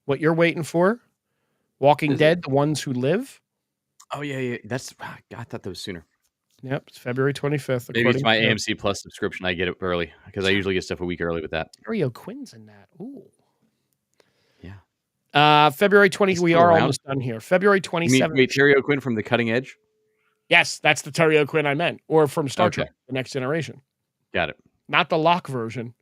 what you're waiting for. Walking Dead, The Ones Who Live. Oh, yeah. I thought that was sooner. Yep, it's February 25th. Maybe it's my AMC Plus subscription. I get it early because I usually get stuff a week early with that. Terry O'Quinn's in that. Ooh. Yeah. February 20th. We are almost done here. February 27th. Wait, Terry O'Quinn from The Cutting Edge? Yes, that's the Terry O'Quinn I meant. Or from Star Trek, The Next Generation. Got it. Not the Locke version.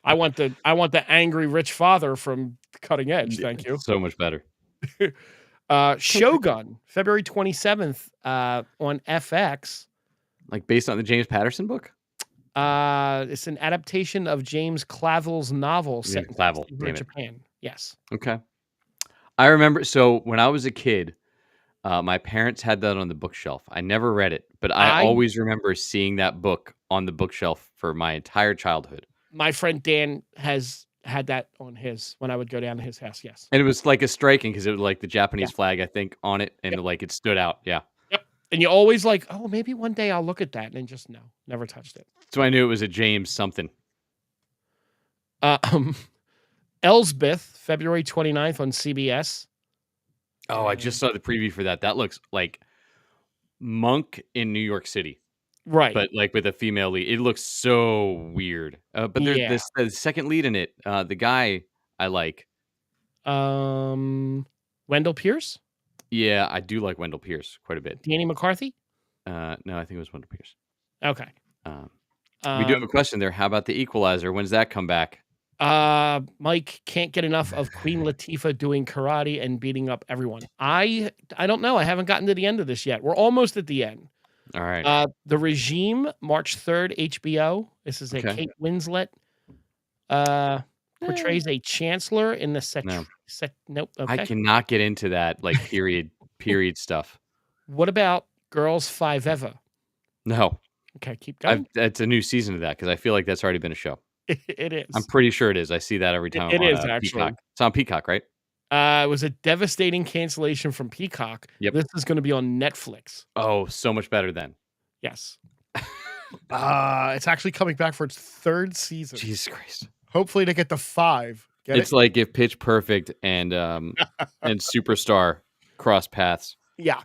I want the angry rich father from Cutting Edge. Thank you. So much better. Shogun, February 27th on FX. Like based on the James Patterson book? It's an adaptation of James Clavell's novel set in Japan. Yes. Okay. I remember, so when I was a kid, my parents had that on the bookshelf. I never read it, but I always remember seeing that book on the bookshelf for my entire childhood. My friend Dan has had that on his when I would go down to his house. Yes. And it was like a striking because it was like the Japanese flag, I think, on it. And like it stood out. Yeah. Yep. And you always like, oh, maybe one day I'll look at that. And then just never touched it. So I knew it was a James something. Elsbeth, February 29th on CBS. Oh, I just saw the preview for that. That looks like Monk in New York City. Right. But like with a female lead. It looks so weird. But there's the second lead in it. The guy I like. Wendell Pierce? Yeah, I do like Wendell Pierce quite a bit. Danny McCarthy? No, I think it was Wendell Pierce. Okay. Um, we do have a question there. How about the Equalizer? When's that come back? Mike can't get enough of Queen Latifah doing karate and beating up everyone. I don't know. I haven't gotten to the end of this yet. We're almost at the end. All right. The Regime, March 3rd, HBO. This is a Kate Winslet. Portrays a chancellor in the No. Nope. I Okay. cannot get into that like period stuff. What about Girls Five Eva? No. Okay, keep going. It's a new season of that because I feel like that's already been a show. It is. I'm pretty sure it is. I see that every time. It on, is actually. Peacock. It's on Peacock, right? It was a devastating cancellation from Peacock. Yep. This is going to be on Netflix. Oh, so much better then. Yes. It's actually coming back for its 3rd season. Jesus Christ. Hopefully to get to 5. It's like if Pitch Perfect and Superstar cross paths. Yeah.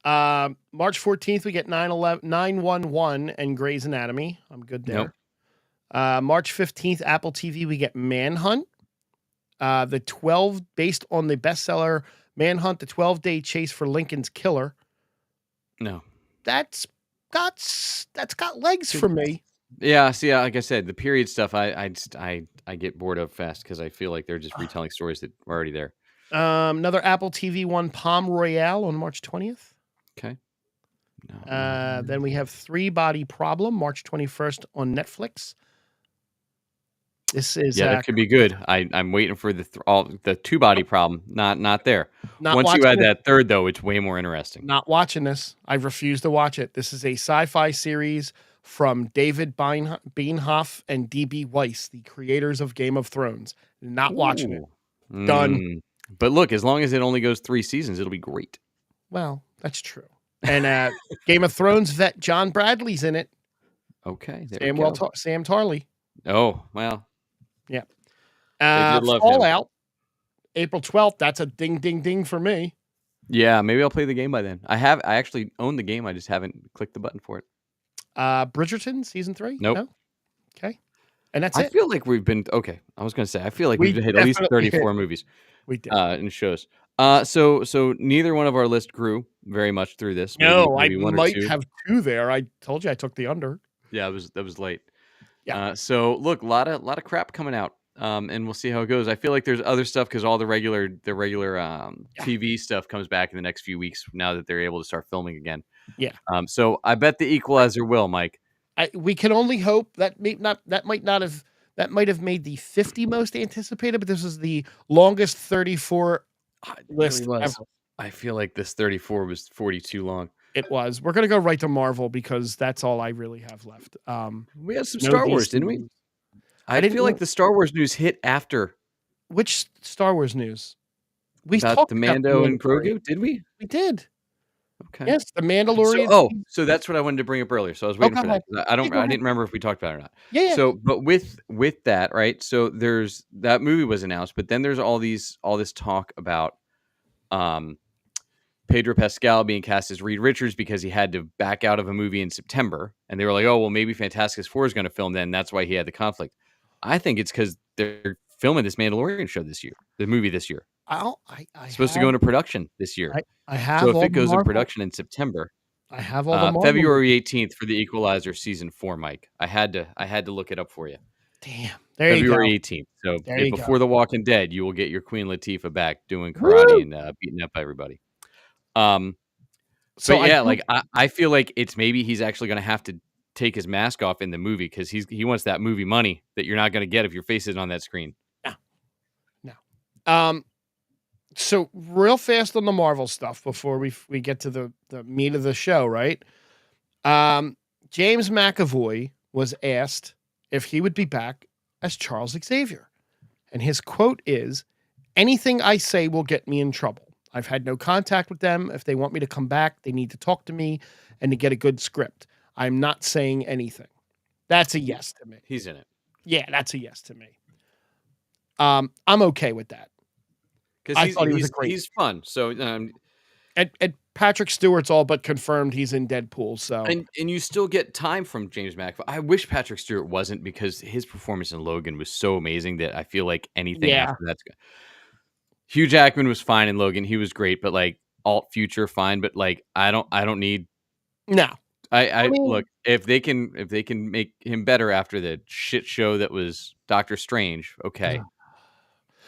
March 14th, we get 911 and Grey's Anatomy. I'm good there. Nope. March 15th, Apple TV, we get Manhunt. Based on the bestseller Manhunt, the 12-day chase for Lincoln's killer. No. That's got legs for me. Yeah, see, like I said, the period stuff I get bored of fast because I feel like they're just retelling stories that were already there. Another Apple TV one, Palm Royale on March 20th. Okay. No. Then we have Three Body Problem, March 21st on Netflix. This is that could be good. I'm waiting for the Two Body Problem. Not there. Once you add that third, though, it's way more interesting. Not watching this. I refuse to watch it. This is a sci-fi series from David Beinhoff and D.B. Weiss, the creators of Game of Thrones. Not watching it. Done. But look, as long as it only goes 3 seasons, it'll be great. Well, that's true. And Game of Thrones vet John Bradley's in it. Okay. Sam Tarley. Oh, well. Yeah. Fallout, him. April 12th. That's a ding, ding, ding for me. Yeah, maybe I'll play the game by then. I actually own the game. I just haven't clicked the button for it. Bridgerton season 3? Nope. No? Okay. And that's it. I feel like we've been okay. I was going to say I feel like we've hit at least 34 movies. We did. In shows. So neither one of our list grew very much through this. No, I might have 2 there. I told you I took the under. Yeah, that was late. Yeah. So look, a lot of crap coming out. And we'll see how it goes. I feel like there's other stuff because all the regular TV stuff comes back in the next few weeks now that they're able to start filming again. Yeah. So I bet the Equalizer will, Mike. We can only hope that might have made the 50 most anticipated, but this is the longest 34 list ever. I feel like this 34 was 42 long. It was. We're gonna go right to Marvel because that's all I really have left. We had some Star Wars, didn't we? I feel like the Star Wars news hit after. Which Star Wars news? We talked the Mando and Grogu, did we? We did. Okay. Yes, the Mandalorian. So that's what I wanted to bring up earlier. So I was waiting for that. I didn't remember if we talked about it or not. Yeah. So, but with that, right? So there's that movie was announced, but then there's all this talk about Pedro Pascal being cast as Reed Richards because he had to back out of a movie in September, and they were like, "Oh, well, maybe Fantastic Four is going to film then." That's why he had the conflict. I think it's because they're filming this Mandalorian show this year, the movie this year. It's supposed to go into production this year. I have. So if it goes in production in September, I have all the February 18th for the Equalizer season 4, Mike. I had to look it up for you. Damn. February 18th. So before The Walking Dead, you will get your Queen Latifah back doing karate and beating up everybody. So yeah, I feel like it's maybe he's actually going to have to take his mask off in the movie because he wants that movie money that you're not going to get if your face isn't on that screen. No. So real fast on the Marvel stuff before we get to the meat of the show, right? James McAvoy was asked if he would be back as Charles Xavier. And his quote is, "Anything I say will get me in trouble. I've had no contact with them. If they want me to come back, they need to talk to me and to get a good script. I'm not saying anything." That's a yes to me. He's in it. Yeah, that's a yes to me. I'm okay with that. Because he's fun. So and Patrick Stewart's all but confirmed he's in Deadpool. So and you still get time from James McAvoy. I wish Patrick Stewart wasn't because his performance in Logan was so amazing that I feel like anything after that's good. Hugh Jackman was fine in Logan. He was great, but like alt future, fine, but like I don't need. No. I mean look, if they can make him better after the shit show that was Doctor Strange, okay,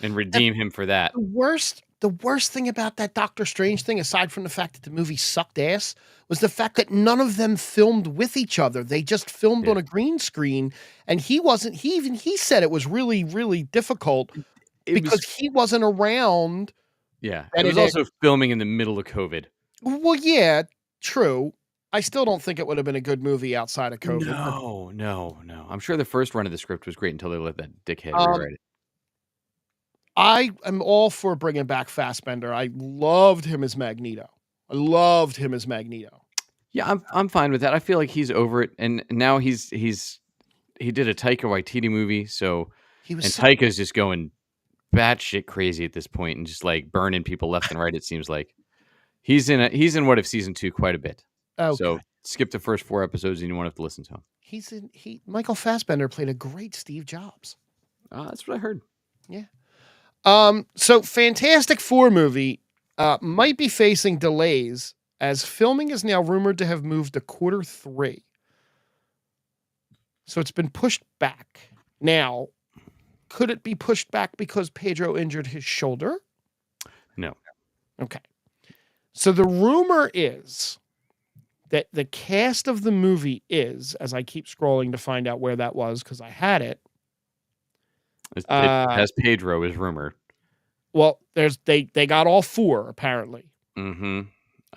and and redeem him for that. the worst thing about that Doctor Strange thing, aside from the fact that the movie sucked ass, was the fact that none of them filmed with each other. They just filmed Yeah. on a green screen, and he said it was really, really difficult It because was he wasn't around. Yeah, it And was also filming in the middle of COVID. Well, yeah, true. I still don't think it would have been a good movie outside of COVID, but, No, no, no. I'm sure the first run of the script was great until they let that dickhead um, rewrite it. I am all for bringing back Fassbender. I loved him as Magneto. I loved him as Magneto. Yeah, I'm fine with that. I feel like he's over it, and now he did a Taika Waititi movie, so He was and so Taika's just going batshit crazy at this point and just like burning people left and right. It seems like he's in What If season 2 quite a bit. okay. So skip the first 4 episodes and you won't have to listen to him. Michael Fassbender played a great Steve Jobs. That's what I heard. Yeah. So Fantastic Four movie might be facing delays as filming is now rumored to have moved to Q3. So it's been pushed back. Now, could it be pushed back because Pedro injured his shoulder? No. Okay. So the rumor is that the cast of the movie is, as I keep scrolling to find out where that was because I had it. It has Pedro is rumored. Well, they got all 4 apparently. Mm-hmm.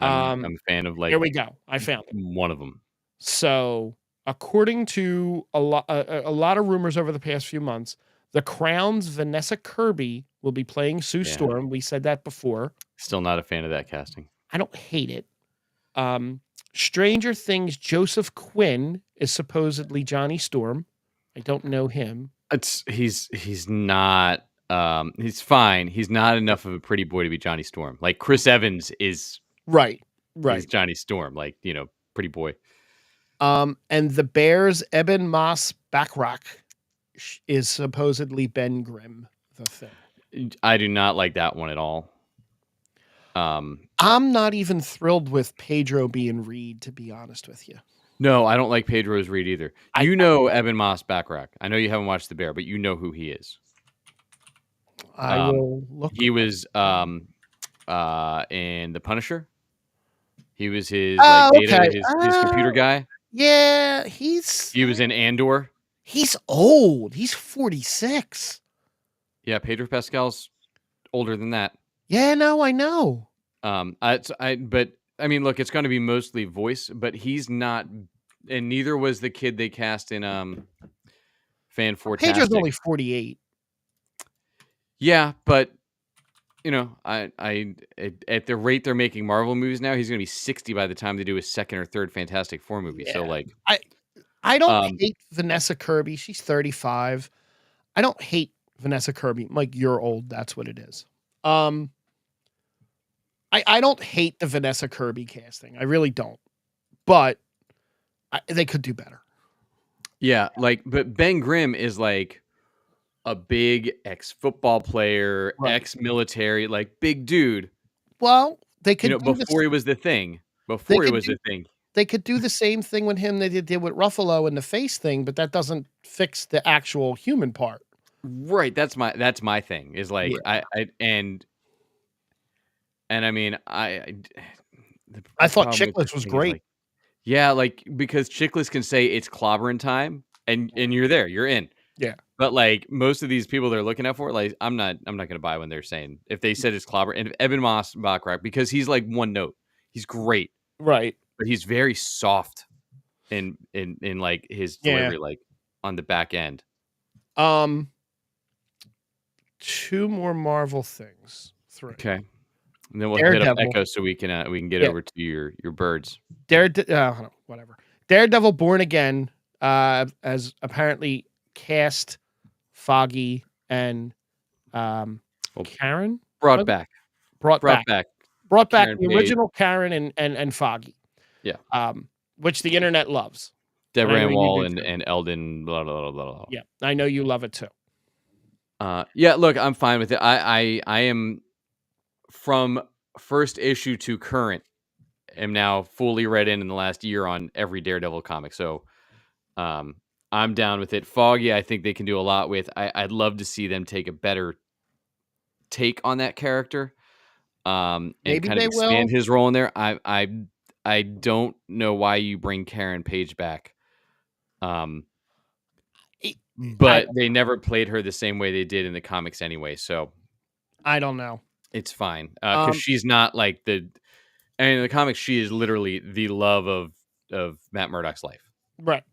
I'm a fan of like. Here we go. I found it. One of them. So, according to a lot of rumors over the past few months, The Crown's Vanessa Kirby will be playing Sue Storm. We said that before. Still not a fan of that casting. I don't hate it. Stranger Things Joseph Quinn is supposedly Johnny Storm. I don't know him. He's not he's fine. He's not enough of a pretty boy to be Johnny Storm. Like Chris Evans is Right. He's Johnny Storm, like, pretty boy. And the Bears Eben Moss Backrack is supposedly Ben Grimm, the thing. I do not like that one at all. I'm not even thrilled with Pedro being Reed, to be honest with you. No, I don't like Pedro's Reed either. Eben Moss Backrack. I know you haven't watched The Bear, but you know who he is. I will look. He was in The Punisher. He was his his computer guy. Yeah, he was in Andor. He's old. He's 46. Yeah, Pedro Pascal's older than that. Yeah, no, I know. But I mean, look, it's going to be mostly voice, but he's not, and neither was the kid they cast in Fantastic. Pedro's only 48. Yeah, but at the rate they're making Marvel movies now, he's going to be 60 by the time they do his second or third Fantastic Four movie. Yeah. So like, I don't hate Vanessa Kirby. She's 35. I don't hate Vanessa Kirby. Like, you're old. That's what it is. I don't hate the Vanessa Kirby casting. I really don't. But they could do better. Yeah, but Ben Grimm is like a big ex-football player, ex-military, like big dude. Well, they could before he was the thing. They could do the same thing with him they did with Ruffalo and the face thing, but that doesn't fix the actual human part. Right. That's my thing. Is like I mean I thought Chickless was great. Because Chickless can say it's clobbering time and you're there, you're in. Yeah. But like most of these people they're looking out for, like I'm not gonna buy when they're saying if they said it's clobber and Eben Moss Backrack, because he's like one note. He's great. Right. But he's very soft in like his delivery, like on the back end. 2 more Marvel things. 3. Okay. And then we'll hit up Echo so we can get over to your birds. Whatever. Daredevil Born Again as apparently cast Foggy and Karen brought back the original Karen and Foggy. Yeah. Which the internet loves. Deborah Ann Wall and Eldon. Blah, blah, blah, blah. Yeah, I know you love it too. Yeah, look, I'm fine with it. I am from first issue to current, am now fully read in the last year on every Daredevil comic. So I'm down with it. Foggy, I think they can do a lot with. I'd love to see them take a better take on that character, and Maybe kind of they expand will. his role in there. I don't know why you bring Karen Page back, um, I but they never played her the same way they did in the comics anyway. So I don't know. it's fine, because she's not like the. And in the comics, she is literally the love of Matt Murdock's life. Right.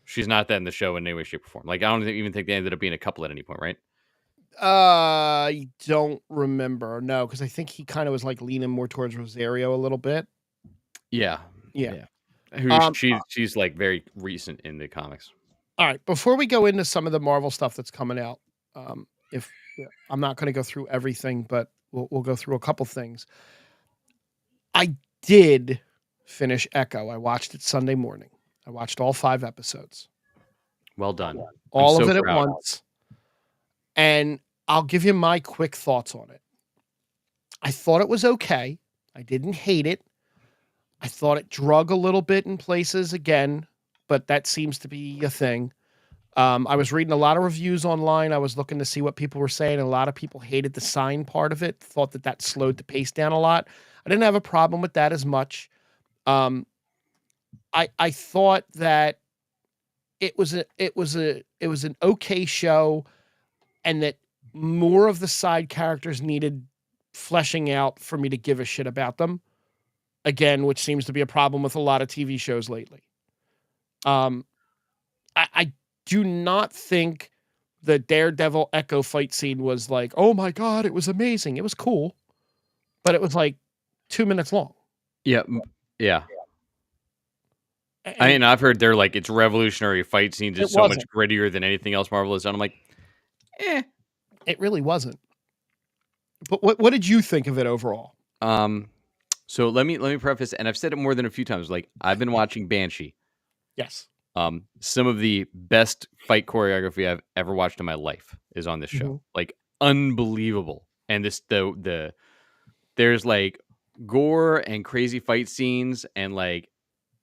She's not that in the show in any way, shape, or form. Like, I don't even think they ended up being a couple at any point, right? I don't remember. No, because I think he kind of was like leaning more towards Rosario a little bit. Yeah, Yeah. yeah. Who she's like very recent in the comics. All right. Before we go into some of the Marvel stuff that's coming out, if I'm not going to go through everything, but we'll go through a couple things. I did finish Echo. I watched it Sunday morning. I watched all 5 episodes. Well done. All of it at once. And I'll give you my quick thoughts on it. I thought it was okay. I didn't hate it. I thought it drug a little bit in places again, but that seems to be a thing. I was reading a lot of reviews online. I was looking to see what people were saying. And a lot of people hated the sign part of it, thought that slowed the pace down a lot. I didn't have a problem with that as much. I thought that it was an okay show, and that more of the side characters needed fleshing out for me to give a shit about them. Again, which seems to be a problem with a lot of TV shows lately. I do not think the Daredevil Echo fight scene was like, oh my God, it was amazing. It was cool, but it was like 2 minutes long. Yeah. Yeah. And I've heard they're like, it's revolutionary fight scenes. It's so much wasn't. grittier than anything else Marvel has done. I'm like, It really wasn't. But what did you think of it overall? So let me preface, and I've said it more than a few times. Like, I've been watching Banshee. Yes. Some of the best fight choreography I've ever watched in my life is on this show. Mm-hmm. Like, unbelievable. And there's like gore and crazy fight scenes and like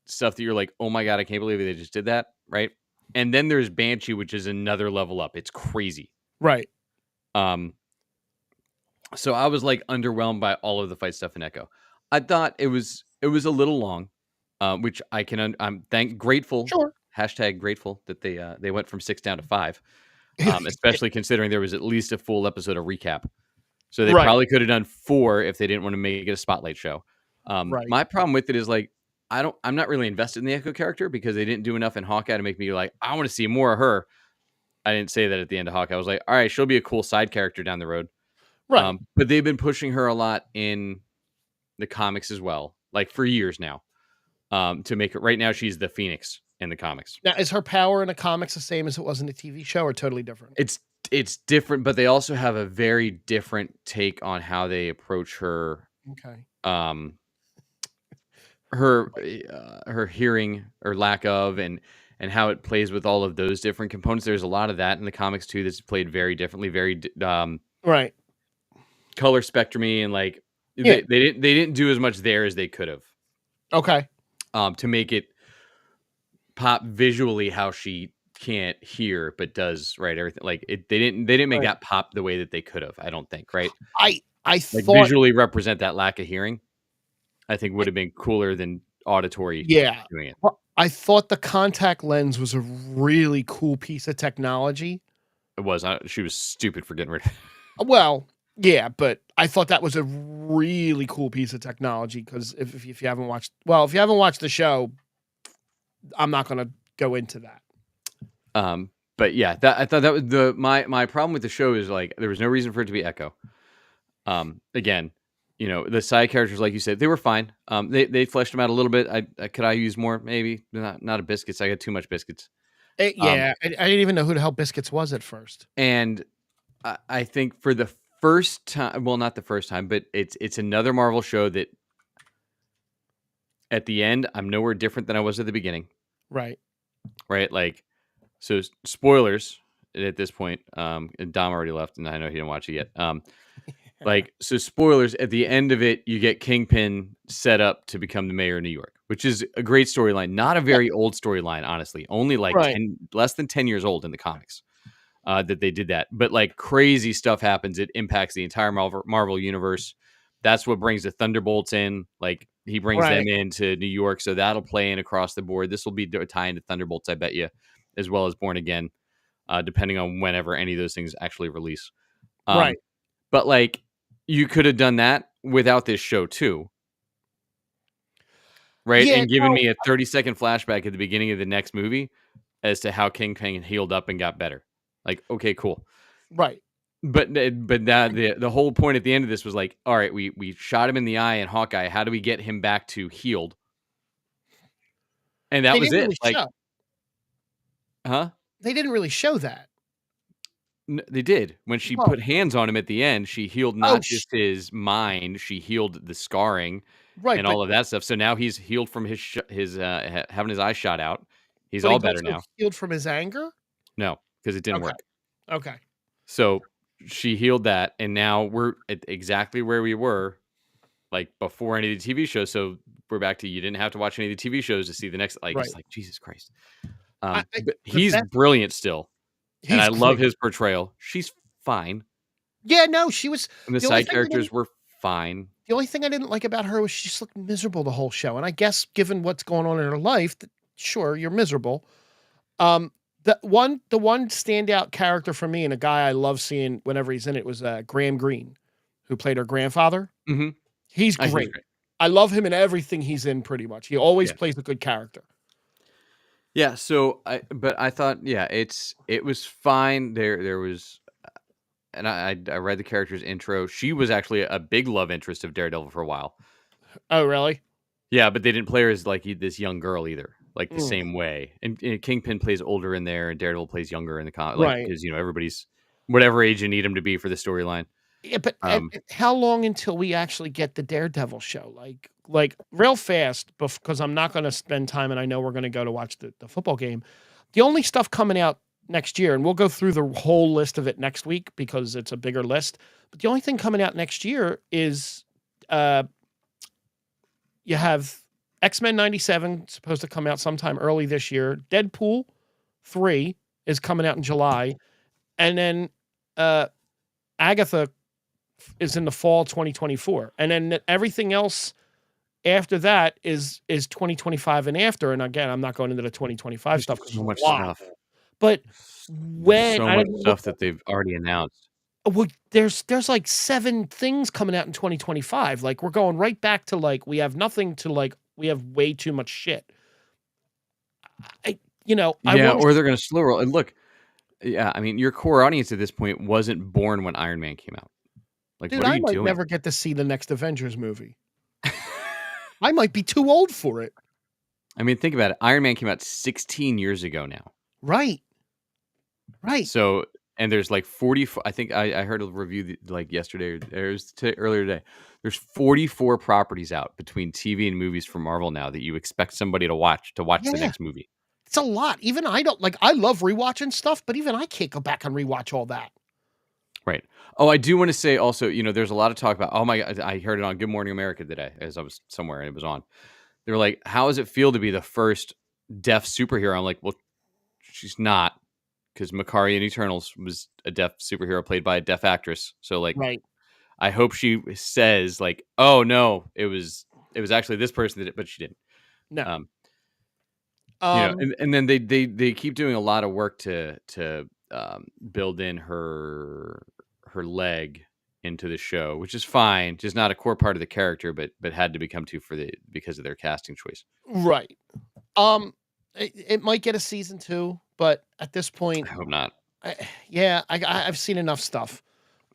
stuff that you're like, oh my God, I can't believe they just did that, right? And then there's Banshee, which is another level up. It's crazy. Right. So I was like underwhelmed by all of the fight stuff in Echo. I thought it was a little long, which I'm grateful. Sure. Hashtag grateful that they went from 6 down to 5, especially considering there was at least a full episode of recap. So they probably could have done 4 if they didn't want to make it a spotlight show. My problem with it is like, I'm not really invested in the Echo character because they didn't do enough in Hawkeye to make me like, I want to see more of her. I didn't say that at the end of Hawkeye. I was like, all right, she'll be a cool side character down the road. Right. But they've been pushing her a lot in the comics as well, like for years now, to make it. Right now, she's the Phoenix in the comics. Now, is her power in the comics the same as it was in the TV show, or totally different? It's different, but they also have a very different take on how they approach her. Okay. Her hearing or lack of, and how it plays with all of those different components. There's a lot of that in the comics too that's played very differently, very right. color spectrumy, and like they didn't do as much there as they could have. Okay. To make it pop visually how she can't hear but does, right? Everything like it. They didn't make that pop the way that they could have. I don't think, right? I like thought visually represent that lack of hearing. I think would have been cooler than auditory. Yeah. Doing it. I thought the contact lens was a really cool piece of technology. It was. She was stupid for getting rid of it. Well, yeah, but I thought that was a really cool piece of technology because if you haven't watched, the show, I'm not going to go into that. But yeah, I thought that was my problem with the show is like there was no reason for it to be Echo. Again, you know, the side characters, like you said, they were fine. They fleshed them out a little bit. Could I use more? Maybe not a biscuits. I got too much biscuits. I didn't even know who the hell Biscuits was at first. And I think for the first time, well, not the first time, but it's another Marvel show that at the end, I'm nowhere different than I was at the beginning. Right. Right. Like, so spoilers at this point. And Dom already left, and I know he didn't watch it yet. Like, so spoilers, at the end of it, you get Kingpin set up to become the mayor of New York, which is a great storyline. Not a Yeah, very old storyline, honestly. Only like right, less than 10 years old in the comics that they did that. But like crazy stuff happens. It impacts the entire Marvel universe. That's what brings the Thunderbolts in. Like, he brings them right, into New York. So that'll play in across the board. This will be a tie into Thunderbolts, I bet you, as well as Born Again, depending on whenever any of those things actually release. right. Um, but like, you could have done that without this show too, right? Yeah, And given no, me a 30-second flashback at the beginning of the next movie as to how Kingpin healed up and got better. Like, okay, cool. right. But that the whole point at the end of this was like, all right, we shot him in the eye in Hawkeye. How do we get him back to healed? And that They was didn't it. really Like, show. huh? They didn't really show that. They did. When she Oh, put hands on him at the end, she healed oh, not just his mind, she healed the scarring right, and all of that stuff. So now he's healed from having his eye shot out. He's but all he's better also now. healed from his anger. No, because it didn't Okay, work. okay. So she healed that, and now we're at exactly where we were, like, before any of the TV shows. So we're back to, you didn't have to watch any of the TV shows to see the next. Like, Right. it's like, Jesus Christ. I But the he's best brilliant still, and he's I love great. his portrayal. She's fine, Yeah, no, she was and the the only side thing I characters didn't were fine. the only thing I didn't like about her was she just looked miserable the whole show, and I guess given what's going on in her life, that sure, you're miserable. Um, the one standout character for me and a guy I love seeing whenever he's in it was, Graham Greene, who played her grandfather. Mhm. He's I think he's great. great. I love him in everything he's in pretty much. He always Yeah. plays a good character. Yeah, so I thought, yeah, it was fine. There was, and I read the character's intro. She was actually a big love interest of Daredevil for a while. Oh, really? Yeah, but they didn't play her as like this young girl either, like the Mm, same way. And Kingpin plays older in there, and Daredevil plays younger in the like, right. because everybody's whatever age you need him to be for the storyline. Yeah, but Um, and how long until we actually get the Daredevil show? Like real fast, because I'm not gonna spend time, and I know we're gonna go to watch the football game. The only stuff coming out next year, and we'll go through the whole list of it next week because it's a bigger list, but the only thing coming out next year is, uh, you have X-Men '97 supposed to come out sometime early this year. Deadpool 3 is coming out in July, and then, uh, Agatha is in the fall 2024, and then everything else after that is 2025 and after. And again, I'm not going into the 2025 there's stuff because so there's much a lot. stuff. But There's when so I much don't know, stuff that they've already announced. well, there's like 7 things coming out in 2025. Like we're going right back to like we have nothing to like we have way too much shit. I Yeah, want to, or they're gonna slow roll. And look, yeah, I mean, your core audience at this point wasn't born when Iron Man came out. Like, dude. what are I you might doing? never get to see the next Avengers movie. I might be too old for it. I mean, think about it. Iron Man came out 16 years ago now. Right. Right. So, and there's like 44. I think I heard a review like yesterday, or it was earlier today. There's 44 properties out between TV and movies for Marvel now that you expect somebody to watch the Yeah. next movie. It's a lot. Even I don't like I love rewatching stuff, but even I can't go back and rewatch all that. Right. Oh, I do want to say also, there's a lot of talk about, oh my God, I heard it on Good Morning America today as I was somewhere and it was on. They were like, how does it feel to be the first deaf superhero? I'm like, well, she's not, because Makari in Eternals was a deaf superhero played by a deaf actress. So like, Right. I hope she says like, oh no, it was actually this person that did it, but she didn't. No. Um, Um, and then they keep doing a lot of work to build in her leg into the show, which is fine, just not a core part of the character, but had to become to because of their casting choice. right. It might get a season 2, but at this point, I hope not. yeah, I've seen enough stuff.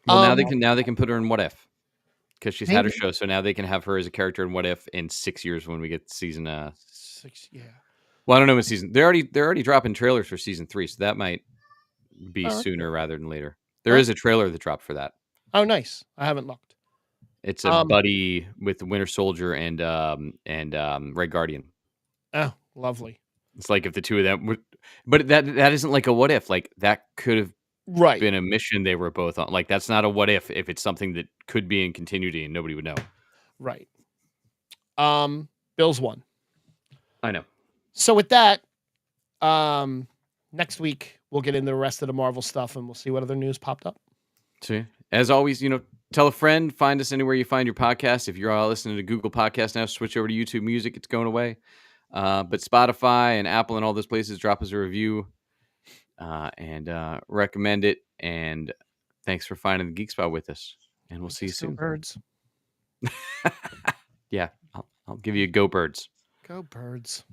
Well, Um, now they can put her in What If, because she's had her maybe show, so now they can have her as a character in What If in 6 years when we get season. 6, yeah. Well, I don't know what season they're already dropping trailers for season 3, so that might be Oh, sooner okay. rather than later. There Oh, is a trailer that dropped for that. oh, nice. I haven't looked. It's a Um, buddy with the Winter Soldier and Red Guardian. oh, lovely. It's like if the two of them would, but that isn't like a what if. Like that could have Right. been a mission they were both on. Like, that's not a what if it's something that could be in continuity and nobody would know. Right. Bills won. I know. So with that, next week we'll get into the rest of the Marvel stuff and we'll see what other news popped up. So, as always, tell a friend, find us anywhere you find your podcast. If you're all listening to Google Podcast now, switch over to YouTube Music. It's going away. But Spotify and Apple and all those places, drop us a review and recommend it. And thanks for finding the Geek Spot with us. And we'll see you soon. Go Birds. Yeah, I'll give you a Go Birds. Go Birds.